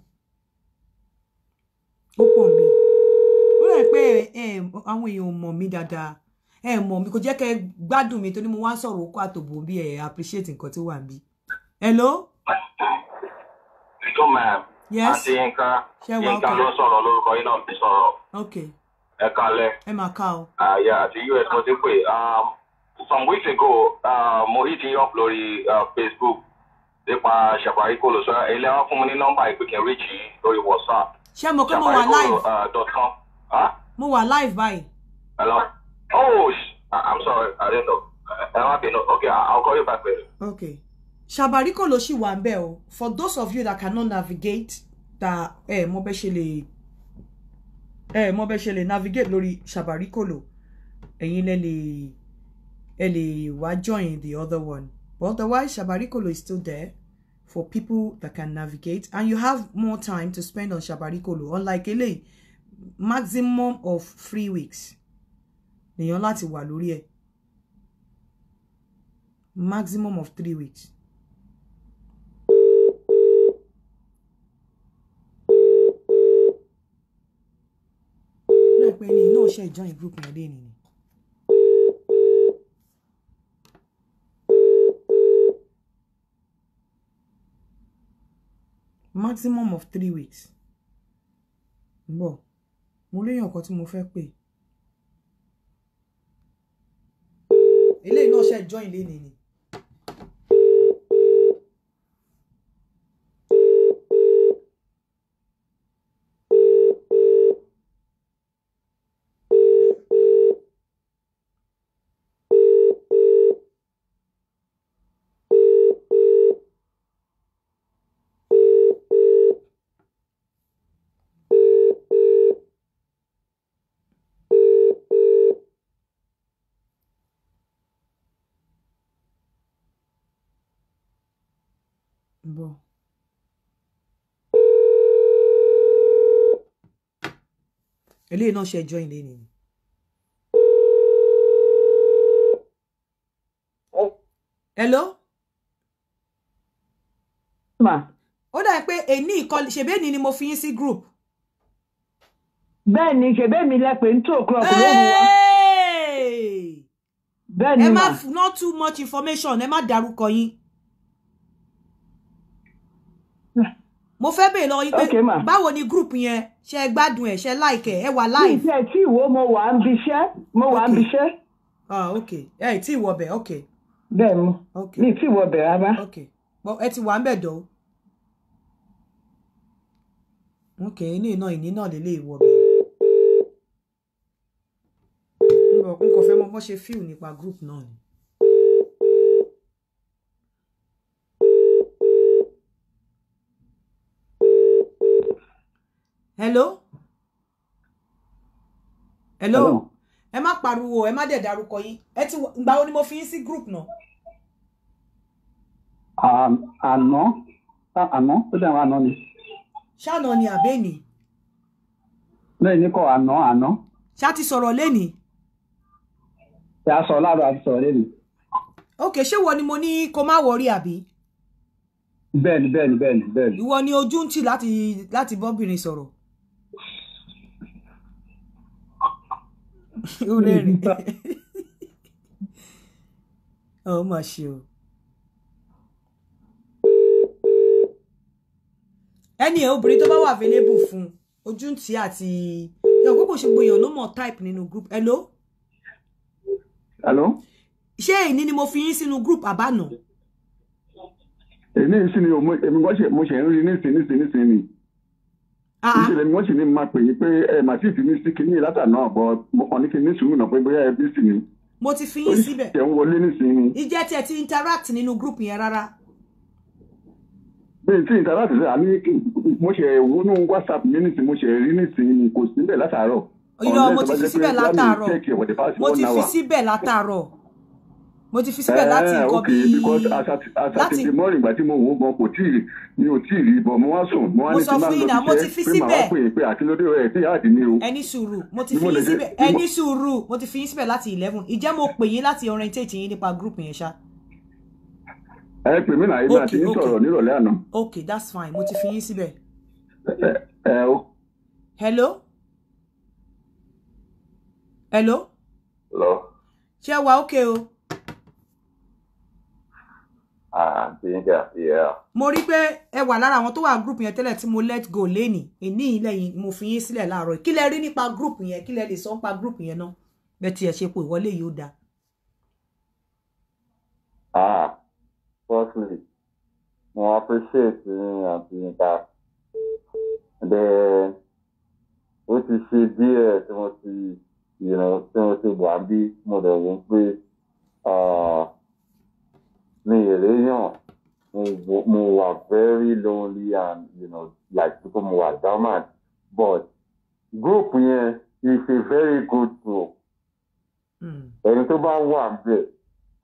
Ó pọ̀ nbí. Ó rẹ̀ pé àwọn èèyàn mọ̀ mí dáadáa. Mọ̀ mí kò jẹ́ kẹ́ gbádùn mi torí mo wá sọ̀rọ̀ oko àtòbò bí appreciate nǹkan tí wà nbí. Hello? Hello, ma'am. Yes. Àǹtí Yínká ló sọ̀rọ̀ lórúkọ yín náà fi sọ̀rọ̀. Okay. Ẹ kálẹ́. Ẹ máa ká o. Yeah, àti US mo ti pè. Some weeks ago, mo hit yín up lórí Facebook nípa Shabari Kolo. So ilé wa fún mi ní nọ́mbà ìpè kí n reach yín lórí WhatsApp. Ṣé mo pé mo wà live? Shabarikolo.com. Mo wà live báyìí. Hello. Oh, I'm sorry. I didn't know. Okay, I'll call you back later. Okay. Shabari Kolo ṣì wà ńbẹ̀ o. For those of you that cannot navigate, that mo bẹ́ ṣe lè navigate lórí Shabari Kolo. Ẹ̀yin ẹ lè wá join the other one. But otherwise, Shabari Kolo is still there for people that can navigate, and you have more time to spend on Shabari Kolo. Unlike eléyìí, maximum of 3 weeks. Nìyẹn láti wà lórí ẹ̀. Maximum of 3 weeks. Pé ní no ṣe join group yẹn dé ni. Maximum of 3 weeks. Bo. Mo léyàn kan tí mo fẹ́ pè. Eléyìí no ṣe join lé ni. Bo. Eléyìí náà ṣe join lé ni. Hello? Ma. Ó dà pé èní ìkọlù ṣebí èní ni mo fi yín sí group. Bẹ́ẹ̀ ni ṣebí mi lẹ pé 2 o'clock lóru wa. Bẹ́ẹ̀ ni ma. Not too much information, ẹ má dárúkọ yín. Mo fẹ́ bèèrè lọ yín pé báwo ni group yẹn ṣe gbádùn ẹ̀ ṣe like ẹ̀ wà live. Ṣé tí ìwọ mo wà ń biṣẹ́. Okay. Tí ìwọ bẹ̀, okay. Bẹ́ẹ̀ mo. Okay. Mi tí ìwọ bẹ̀ rárá. Okay. But ẹ ti wà ń bẹ̀ dọ̀. Okay, ní náà lélẹ̀ ìwọ bẹ̀. N kò fẹ́ mọ̀ bó ṣe feel nípa group náà ni. Hello? Ẹ má pariwo, ẹ má dẹ̀ dárúkọ yín. Ẹ ti gbà wo ni mo fi yín sí group náà? Àná, ó dẹ̀ wá àná ni. Ṣáná ni àbẹ́ni? Bẹ́ẹ̀ ni kọ́ àná. Ṣá ti sọ̀rọ̀ lẹ́ni? Ṣé a sọ láàárọ̀ àti sọ̀rọ̀ lẹ́ni? Okay, ṣé wọ ni mo ní kó má wọrí àbí? Bẹ́ẹ̀ni. Ìwọ ni ojú ń tì láti bọ́bìnrin sọ̀rọ̀. Ó rẹ́rìn. Ó mà ṣe o. Ẹni obìnrin tó bá wà available fún ojú ń tì àti Yo koko ṣe gboyan ló mọ̀ type nínú group. Hello? Hello? Ṣé èní ni mo fi yín sínú group àbánà? Èní sí ni mo ṣe ń rí nísìnyí. Ìṣẹ̀lẹ̀ ni wọ́n sì ní máa pè yín pé màá sì fi mí sí kinní látàná bọ̀ mo kàn ní kí ní sùúrù náà pé bóyá ẹbí sì ni. Mo ti fi yín síbẹ̀. Ó ń wọlé nísìnyí. Ìjẹ́ tí ẹ ti interact nínú group yẹn rárá. Bí tí interact ṣe àní mo ṣe wọnú WhatsApp mi nísìnyí mo ṣe rí nísìnyí kò síbẹ̀ látàárọ̀. Irọ́ mo ti fi síbẹ̀ látàárọ̀. Mo ti fi síbẹ̀ látàárọ̀. Mo ti fi síbẹ̀ láti nǹkan bí. Because àti the morning ìgbà tí mo wò gan kò tí mi ò tí rí bọ̀ mo wá sùn mo wá ní tí máa ń lọ sí pé màá pè é pé àkílódé rẹ̀ tí àdì ní o. Ẹni sùúrù mo ti fi yín síbẹ̀ ẹni sùúrù mo ti fi yín síbẹ̀ láti 11 ìjẹ́ mo pè yín láti orientate yín nípa group yẹn ṣá. Ẹ pè mí náà ibi àti yín sọ̀rọ̀ nírọ̀lẹ́ àná. Okay, that's fine mo ti fi yín síbẹ̀. Hello? Hello? Hello? Ṣé wà okay o? Mo rí pé ẹ wà lára àwọn tó wà group yẹn tẹ́lẹ̀ tí mo let go lẹ́nìí èní ìlẹ́yìn mo fi yín sílẹ̀ láàárọ̀ kí lẹ rí nípa group yẹn kí lẹ lè sọ nípa group yẹn náà bẹ́ẹ̀ tí ẹ ṣe pé ìwọlé yìí ó dáa. Firstly, mo appreciate àti nǹkan then ó ti ṣe díẹ̀ tí mo ti wà bí mo dẹ̀ wọ́n pé mi èléyàn mo wà very lonely and like people mo wà dormant but group yẹn is a very good group ẹni tó bá wà bẹ́ẹ̀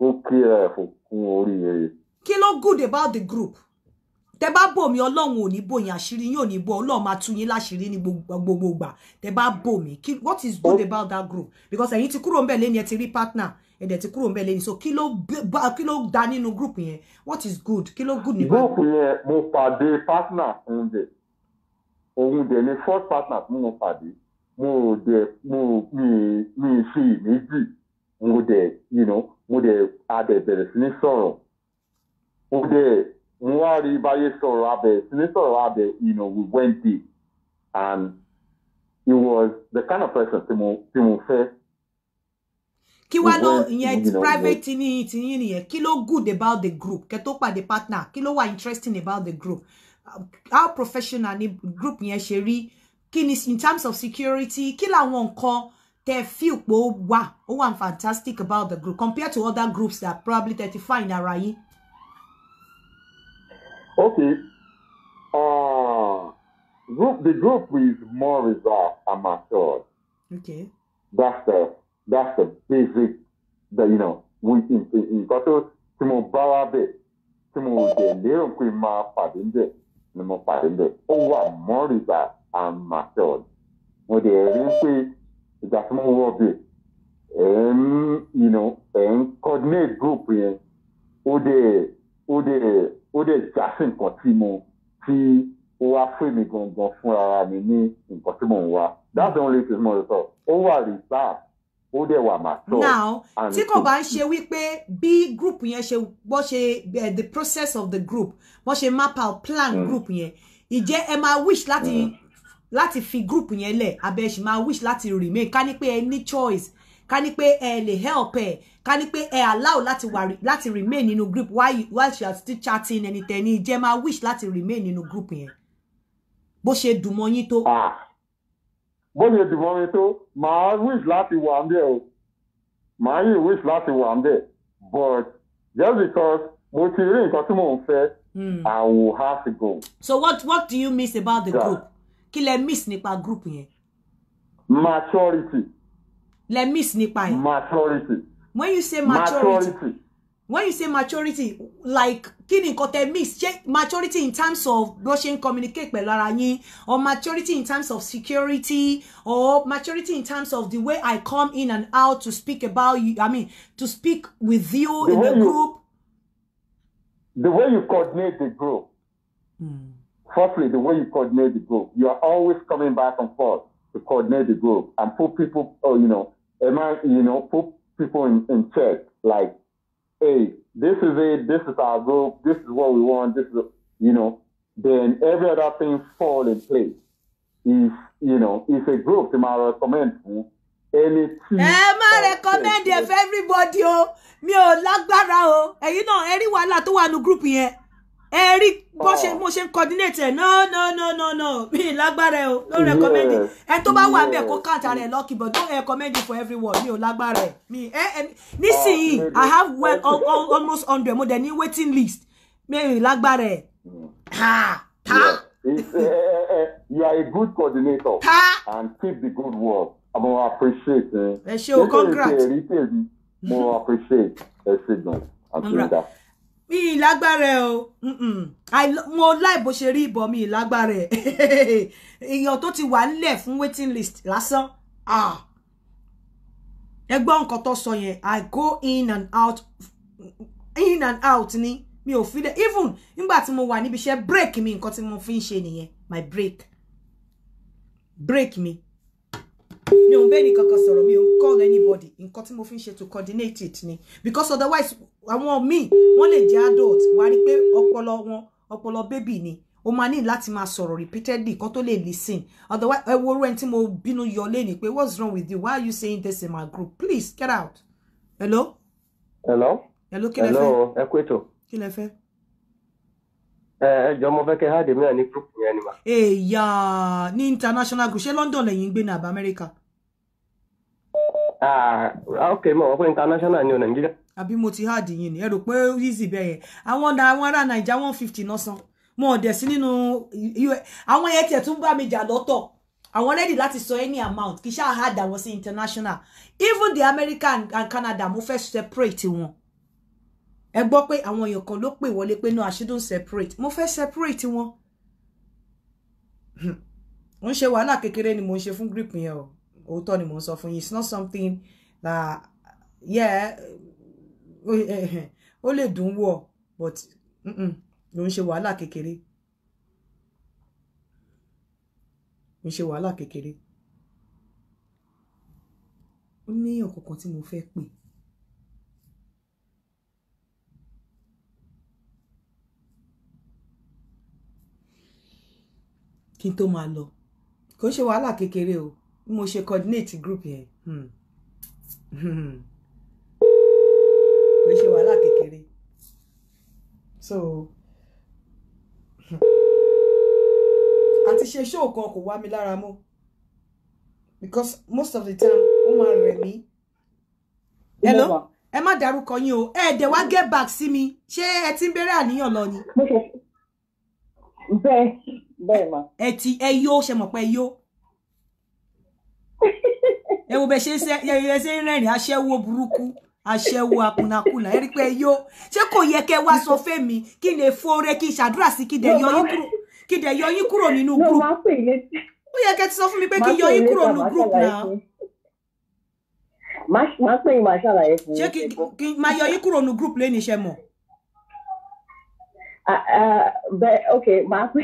ó kí ẹ fún oríire. Kí ló good about the group? Tẹ́ bá bò mí Ọlọ́run ò ní bò yín àṣírí yín ò ní bò Ọlọ́run máa tú yín láṣírí ní gbogbo ìgbà tẹ́ bá bò mí what is good about that group because ẹ̀yin ti kúrò ńbẹ̀ lẹ́ni ẹ ti rí partner ẹ̀dẹ̀ ti kúrò ńbẹ̀ lẹ́ni so kí ló dá nínú group yẹn what is good kí ló good nípa. Group yẹn mo pàdé partner òun dẹ̀ ni first partner tí mo pàdé mi ṣe méjì mo dẹ̀ adẹ̀ bẹ̀rẹ̀ sí ní sọ̀rọ̀ mo wá rí báyé sọ̀rọ̀ abẹ sí ní sọ̀rọ̀ abẹ we went deep and he was the kind of person tí mo fẹ́. Kí wá ló ìyẹn private ní tiyín nìyẹn kí ló good about the group kẹ́ tó pàdé partner kí ló wà interesting about the group how professional ni group yẹn ṣe rí kí ni in terms of security kí làwọn nǹkan tẹ́ feel pé ó wà fantastic about the group compared to other groups that probably 35 in ara yín. Okay. The group is more reserved and matured. Okay. That's the basic we in to mo bára bẹ̀ tí mo dẹ̀ lérò pé máa pàdé ń bẹ̀ ni mo pàdé ń bẹ̀ ó wà more reserved and matured. Mo dẹ̀ rí pé ìgbà tí mo wọ̀ bẹ̀ ẹ̀ ń coordinate group yẹn ó dẹ̀ jásí nǹkan tí ó wá fún mi gangan fúnra mi ní nǹkan tí mò ń wá. That's the only thing mo lè sọ. Ó wà reserve, ó dẹ̀ wà mature. Now, tí kò bá ń ṣe wípé bí group yẹn ṣe bó ṣe the process of the group bó ṣe map out plan group yẹn ìjẹ́ ẹ máa wish láti fi group yẹn lẹ̀ abẹ́ ṣì máa wish láti remain ká ní pé ẹ ní choice ká ní pé ẹ lè help ẹ ká ní pé ẹ allow láti remain nínú group while she are still chatting anything ní ìjẹ́ máa wish láti remain nínú group yẹn bó ṣe dùn mọ́ yín tó. Bó ṣe dùn mọ́ mi tó màá wish láti wà ń bẹ̀ o màá yìí wish láti wà ń bẹ̀ but just because mo ti rí nǹkan tí mò ń fẹ́ I will have to go. So what do you miss about the group? Kí lẹ miss nípa group yẹn? Maturity. Lẹ miss nípa yẹn? Maturity. When you say maturity, like kí ni nǹkan tẹ́ miss? Maturity in terms of bó ṣe ń communicate pẹ̀lú ara yín, or maturity in terms of security, or maturity in terms of the way I come in and out to speak about you, to speak with you in the group? The way you coordinate the group. Firstly, the way you coordinate the group. You are always coming back and forth to coordinate the group and put people, put people in check. Like, hey, this is it. This is our group. This is what we want. This is, then every other thing fall in place. if you know if a group tí máa recommend fún ẹni tí. ẹ má recommend ẹ for everybody o mi ò lágbára o ẹ̀yin náà ẹ rí wàhálà tó wà nínú group yẹn ẹ rí bó ṣe mo ṣe ń coordinate ẹ no mi lágbára o no recommend ẹ tó bá wà ńbẹ̀ kó count ara ẹ lucky but don't recommend it for everyone mi ò lágbára ẹ mi nísìnyí I have almost 100 mo dẹ̀ ní waiting list mi lágbára ẹ you are a good coordinator and keep the good work. I'm gonna appreciate it. Ẹ ṣé o, congrats. More appreciate Signal and Twitter. Mi lágbára o. Mo like bó ṣe rí ìbọn mi lágbára ẹ̀. Èèyàn tó ti wà nílẹ̀ fún waiting list lásán. Ẹ gbọ́ nǹkan tó sọ yẹn. I go in and out ni. Mi ò fi dé even nígbà tí mo wà níbi iṣẹ́ break mi nǹkan tí mo fi ń ṣe nìyẹn. My break mi. Mi ò bẹ́ẹ̀ ni kankan sọ̀rọ̀ mi ò call anybody nǹkan tí mo fi ń ṣe to coordinate it ni because otherwise àwọn míì wọ́n lè jẹ́ adult wá rí pé ọpọlọ baby ni o máa ní láti máa sọ̀rọ̀ repeatedly kan tó lè listen otherwise ẹ wo ẹni tí mo bínú yọ lẹ́ni pé what's wrong with you why are you saying this in my group please get out. Hello kí lẹ fẹ́ ẹ kú ètò kí lẹ fẹ́. Jọ mo fẹ́ kẹ́ há dèmí ní group yẹn ni ma. Èyà ní international group ṣé London lẹ́yìn gbé ní àbá America. Okay mo wọ́n pé international ní Nàìjíríà. Àbí mo ti hard yín ni ẹ rò pé easy bẹ́ẹ̀ yẹn àwọn ará Naija 150 náà san mo ọ̀dẹ̀ sí nínú àwọn yẹn tiẹ̀ tún bá mi jà lọ́tọ̀ àwọn ready láti sọ any amount kì í ṣáà hard àwọn sí international even the American and Canada mo fẹ́ separate wọn. Ẹ gbọ́ pé àwọn èèyàn kan ló pè wọlé pé no I shouldn't separate mo fẹ́ separate wọn. Wọ́n ṣe wàhálà kékeré ni mo ń ṣe fún group yẹn o òótọ́ ni mo ń sọ fún yín it's not something that ó lè dùn wọ̀ but ló ń ṣe wàhálà kékeré ó ní ọ̀kọ̀ọ̀kan tí mo fẹ́ pè. Kí n tó máa lọ kò ṣe wàhálà kékeré o bí mo ṣe coordinate group yẹn kò ṣe wàhálà kékeré so àti ṣe show kan kò wá mi lára mọ́ because most of the time ó máa rẹ̀ mí. Hello ẹ má dárúkọ yín o ẹ dẹ̀ wá get back sí mi ṣé ẹ ti ń bẹ̀rẹ̀ àníyàn lọ ni. Bẹ́ẹ̀ ma. Ẹ yó ṣe mọ̀ pé yó. Ẹ wo bẹ́ ṣe ń rẹ́rìn aṣẹ́wó burúkú aṣẹ́wó akunakuna ẹ rí pé yó ṣé kò yẹ kẹ́ wá sọ fẹ́ mi kí lè fóore kí ṣàdúrà sí kí dẹ̀ yọ yín kúrò nínú group. Ó yẹ kẹ́ ti sọ fún mi pé kí yọ yín kúrò nínú group náà. Máa pè yín máa ṣàlàyé fún yín. Ṣé kí máa yọ yín kúrò nínú group lẹ́ni iṣẹ́ mọ̀? Okay, máa pè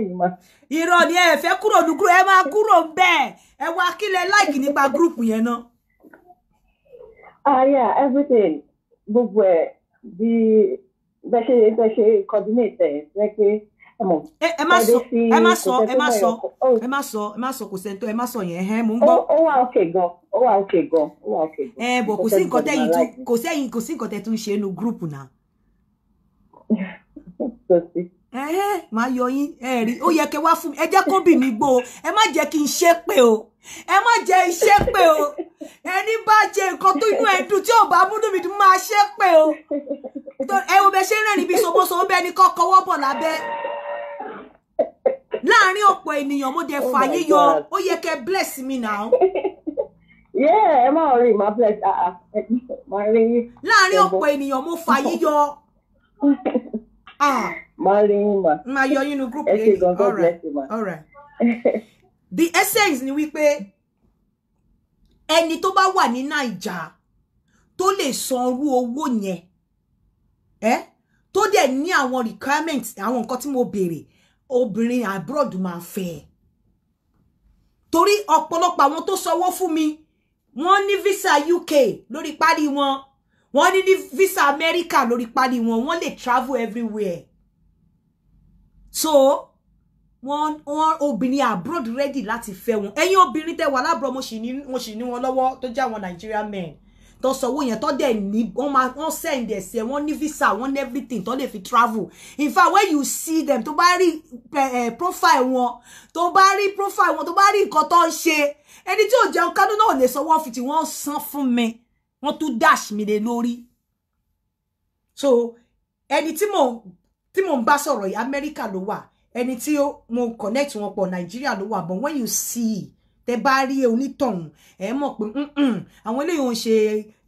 yín máa. Irọ́ ni ẹ fẹ́ kúrò nínú group ẹ máa kúrò bẹ́ẹ̀ ẹ wá kí lẹ like nípa group yẹn náà. Yeah, everything gbogbo ẹ̀ bí bẹ́ ṣe coordinate ẹ̀ pé ẹ má sọ kò sẹ́ńtọ́ ẹ má sọ yẹn ẹ mò ń gbọ́. Ó wà okay gan. Bọ̀ kò sí nǹkan tẹ́ tún ṣe inú group náà. Máa yọ yín ẹ rí ó yẹ kẹ́ wá fún mi ẹ jẹ́ kó bì mí gbó o ẹ má jẹ́ kí n ṣépè o ẹ má jẹ́ ìṣépè o ẹni bá jẹ nǹkan tó inú ẹ dùn tí ò bá múnú mi dùn máa ṣépè o ẹ wo bẹ ṣe ń rẹ́rìn bí sobosobo bẹ́ẹ̀ ni kọ́ kọwọ́ bọ̀ lábẹ́ láàárín ọ̀pọ̀ ènìyàn mo dẹ̀ fà yíyọ ó yẹ kẹ́ bless me now. Ẹ má rí ma bless máa rí yín. Láàárín ọ̀pọ̀ ènìyàn mo fà yíyọ. Máa rí yín ma. Máa yọ yín nu group lẹ́yìn. All right. The essence ni wípé ẹni tó bá wà ní Naija tó lè san irú owó yẹn tó dẹ̀ ní àwọn requirements àwọn nǹkan tí mo béèrè obìnrin abroad máa fẹ́ torí ọ̀pọ̀lọpọ̀ àwọn tó sanwó fún mi wọ́n ní visa UK lórí párí wọn wọ́n ní visa America lórí párí wọn wọ́n lè travel everywhere so wọ́n obìnrin abroad ready láti fẹ́ wọn. Ẹ̀yin obìnrin tẹ́ wà lábroad mo sì ní wọn lọ́wọ́ tó jẹ́ àwọn Nigerian men. Tó sanwó yẹn tó dẹ̀ ní wọ́n send ese wọ́n ní visa wọ́n everything tó lè fi travel. In fact when you see them tó bá rí profile wọn tó bá rí nǹkan tó ń ṣe ẹni tí ò jẹun kánú náà lè sanwó 150 wọ́n san fún mi wọ́n tún dash mi lé lórí. So ẹni tí mo ń bá sọ̀rọ̀ yìí America ló wà ẹni tí mo connect wọn pọ̀ Nigeria ló wà but when you see tẹ́ bá rí onítọ̀hún ẹ mọ̀ pé àwọn eléyìí ń ṣe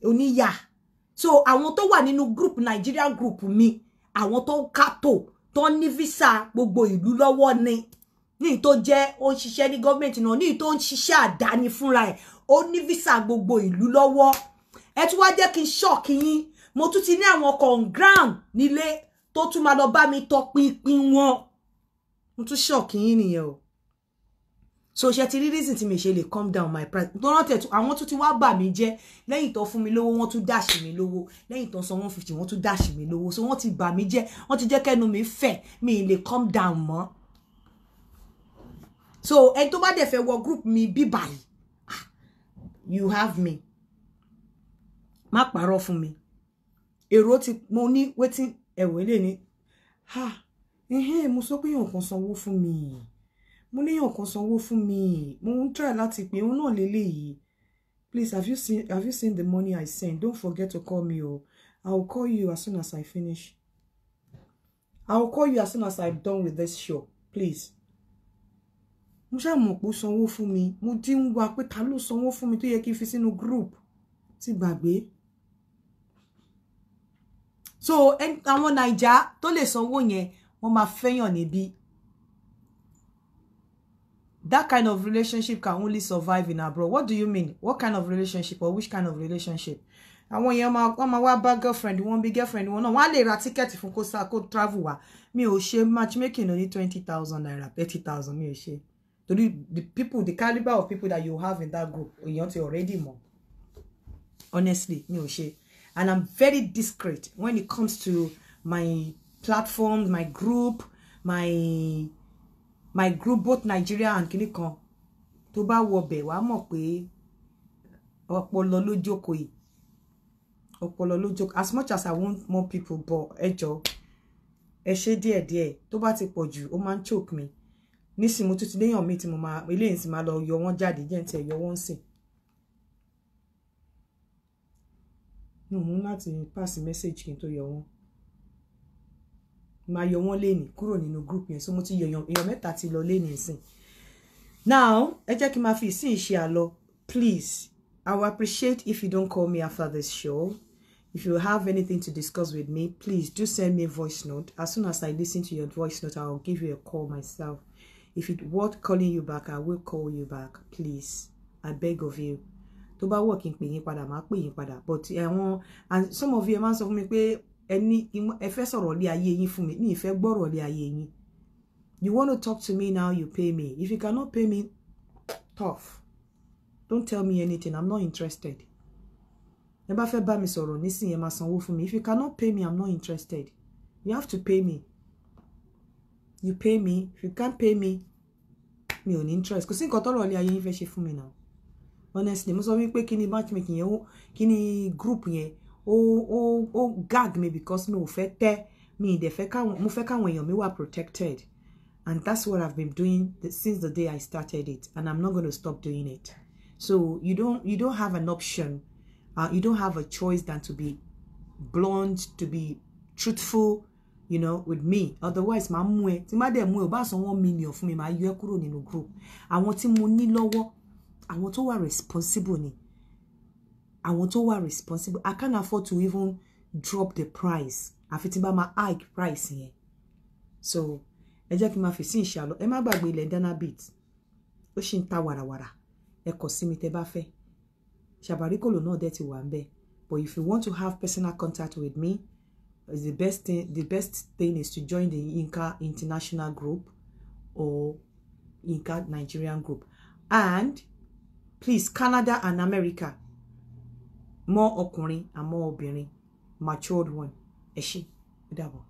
oníyà. So àwọn tó wà nínú group Nigerian group mi àwọn tó ń kátó tó ní visa gbogbo ìlú lọ́wọ́ ní tó jẹ́ ó ń ṣiṣẹ́ ní government náà ní tó ń ṣiṣẹ́ àdáni fúnra ẹ̀ ó ní visa gbogbo ìlú lọ́wọ́. Ẹ tún wá jẹ́ kí n shock yín mo tún ti ní àwọn kan ground nílé tó tún máa lọ bá mi tọpinpin wọn mo tún shock yín nìyẹn o. So ṣe ti rí reason tí mi ṣe lè calm down my price tó rántẹ̀ àwọn tún ti wá bà mí jẹ́ lẹ́yìn tó fún mi lówó wọ́n tún dash mi lówó lẹ́yìn tó san 150 wọ́n tún dash mi lówó so wọ́n ti bà mí jẹ́ wọ́n ti jẹ́ kẹ́nu mi fẹ̀ mi lè calm down mọ́. So ẹni tó bá dẹ̀ fẹ́ wọ group mi bí báyìí you have me má parọ́ fún mi èrò ti mo ní wetin ẹ̀wọ̀ ilé ni mo sọ pé èèyàn kan sanwó fún mi mo léèyàn kan sanwó fún mi mo ń try láti pè òun náà lélẹ́yìí. Please have you seen the money I sent? Don't forget to call me o. I will call you as soon as I finish. I will call you as soon as I'm done with this show. Please. Mo ṣá mọ̀ pé ó sanwó fún mi mo ti ń wá pé ta ló sanwó fún mi tó yẹ kí n fi sínú group tí gbàgbé. So àwọn Naija tó lè sanwó yẹn wọ́n máa fẹ́yàn níbí. That kind of relationship can only survive in abroad. What do you mean? What kind of relationship or which kind of relationship? Àwọn yẹn máa wá bá girlfriend wọ́n bí girlfriend wọn náà wọ́n á lè ra ticket fún kó travel wá. Mi ò ṣe matchmaking only 20,000 naira 30,000 mi ò ṣe. The caliber of people that you have in that group èèyàn ti already mọ̀. Honestly, mi ò ṣe. And I'm very discreet when it comes to my platforms, my group, my group, both Nigeria and kinikan. Tó bá wọ bẹ̀ wá mọ̀ pé ọpọlọ ló jókòó yìí. Ọpọlọ ló jókòó. As much as I want more people, but ẹ jọ̀ọ́ ẹ ṣe díẹ̀díẹ̀ tó bá ti pọ̀ jù ó máa ń choke me. Nísìnyí mo tún ti léyàn mi tí mo máa eléyìí sì máa lọ yọ wọ́n jáde jẹ́ ntẹ̀ yọ wọ́n sìn. No, mo láti pass message kí n tó yọ wọ́n. Ma yọ wọ́n lẹ́ni kúrò nínú group yẹn so mo ti yọ èèyàn mẹ́ta ti lọ lẹ́ni nsìn. Now ẹ jẹ́ kí n máa fi ìsìn ìṣe àlọ. Please, I will appreciate if you don't call me after this show. If you have anything to discuss with me, please do send me a voice note. As soon as I listen to your voice note, I will give you a call myself. If it worth calling you back, I will call you back. Please, I beg of you. Tó bá work in pè yín padà máa pè yín padà. But and some of you man sọ fún mi pé ẹni ẹ fẹ́ sọ̀rọ̀ lé ayé yín fún mi ní ìfẹ́ gbọ́rọ̀ lé ayé yín. You want to talk to me now, you pay me. If you cannot pay me, tough. Don't tell me anything. I'm not interested. Ẹ bá fẹ́ bá mi sọ̀rọ̀ nísìnyí ẹ máa sanwó fún mi. If you cannot pay me, I'm not interested. You have to pay me. You pay me. If you can't pay me, mi ò ní interest. Kò sí nǹkan tọ́rọ̀ lé ayé yín fẹ́ ṣe fún mi now. Honestly, mo sọ wípé kí ni matchmaking yẹn kí ni group yẹn ó gag me because mi ò fẹ́ tẹ́ mi ìdẹ̀ fẹ́ káwọn mo fẹ́ káwọn èèyàn mi wà protected. And that's what I've been doing since the day I started it, and I'm not going to stop doing it. So you don't have an option. You don't have a choice than to be blunt, to be truthful, you know, with me. Otherwise, ma mú ẹ tí má dẹ̀ mú ẹ bá san 1 million fún mi máa yọ ẹ́ kúrò nínú group. Àwọn tí mo ní lọ́wọ́, àwọn tó wà responsible ni. Àwọn tó wà responsible. I can't afford to even drop the price. Àfi tí bá máa hike price yẹn. So ẹ jẹ́ kí n máa fi sí ìṣàlọ́. Ẹ má gbàgbé ilẹ̀ Dana Beat. Ó ṣì ń ta wàràwàrà. Ẹ kọ sí mi tẹ́ bá fẹ́. Shabarikolo náà dẹ̀ ti wà ńbẹ̀. But if you want to have personal contact with me, the best thing is to join the Yinka International Group or Yinka Nigerian Group. And please, Canada and America, more ọkùnrin and more obìnrin, matured one. Ẹ ṣé, ó dàbọ̀.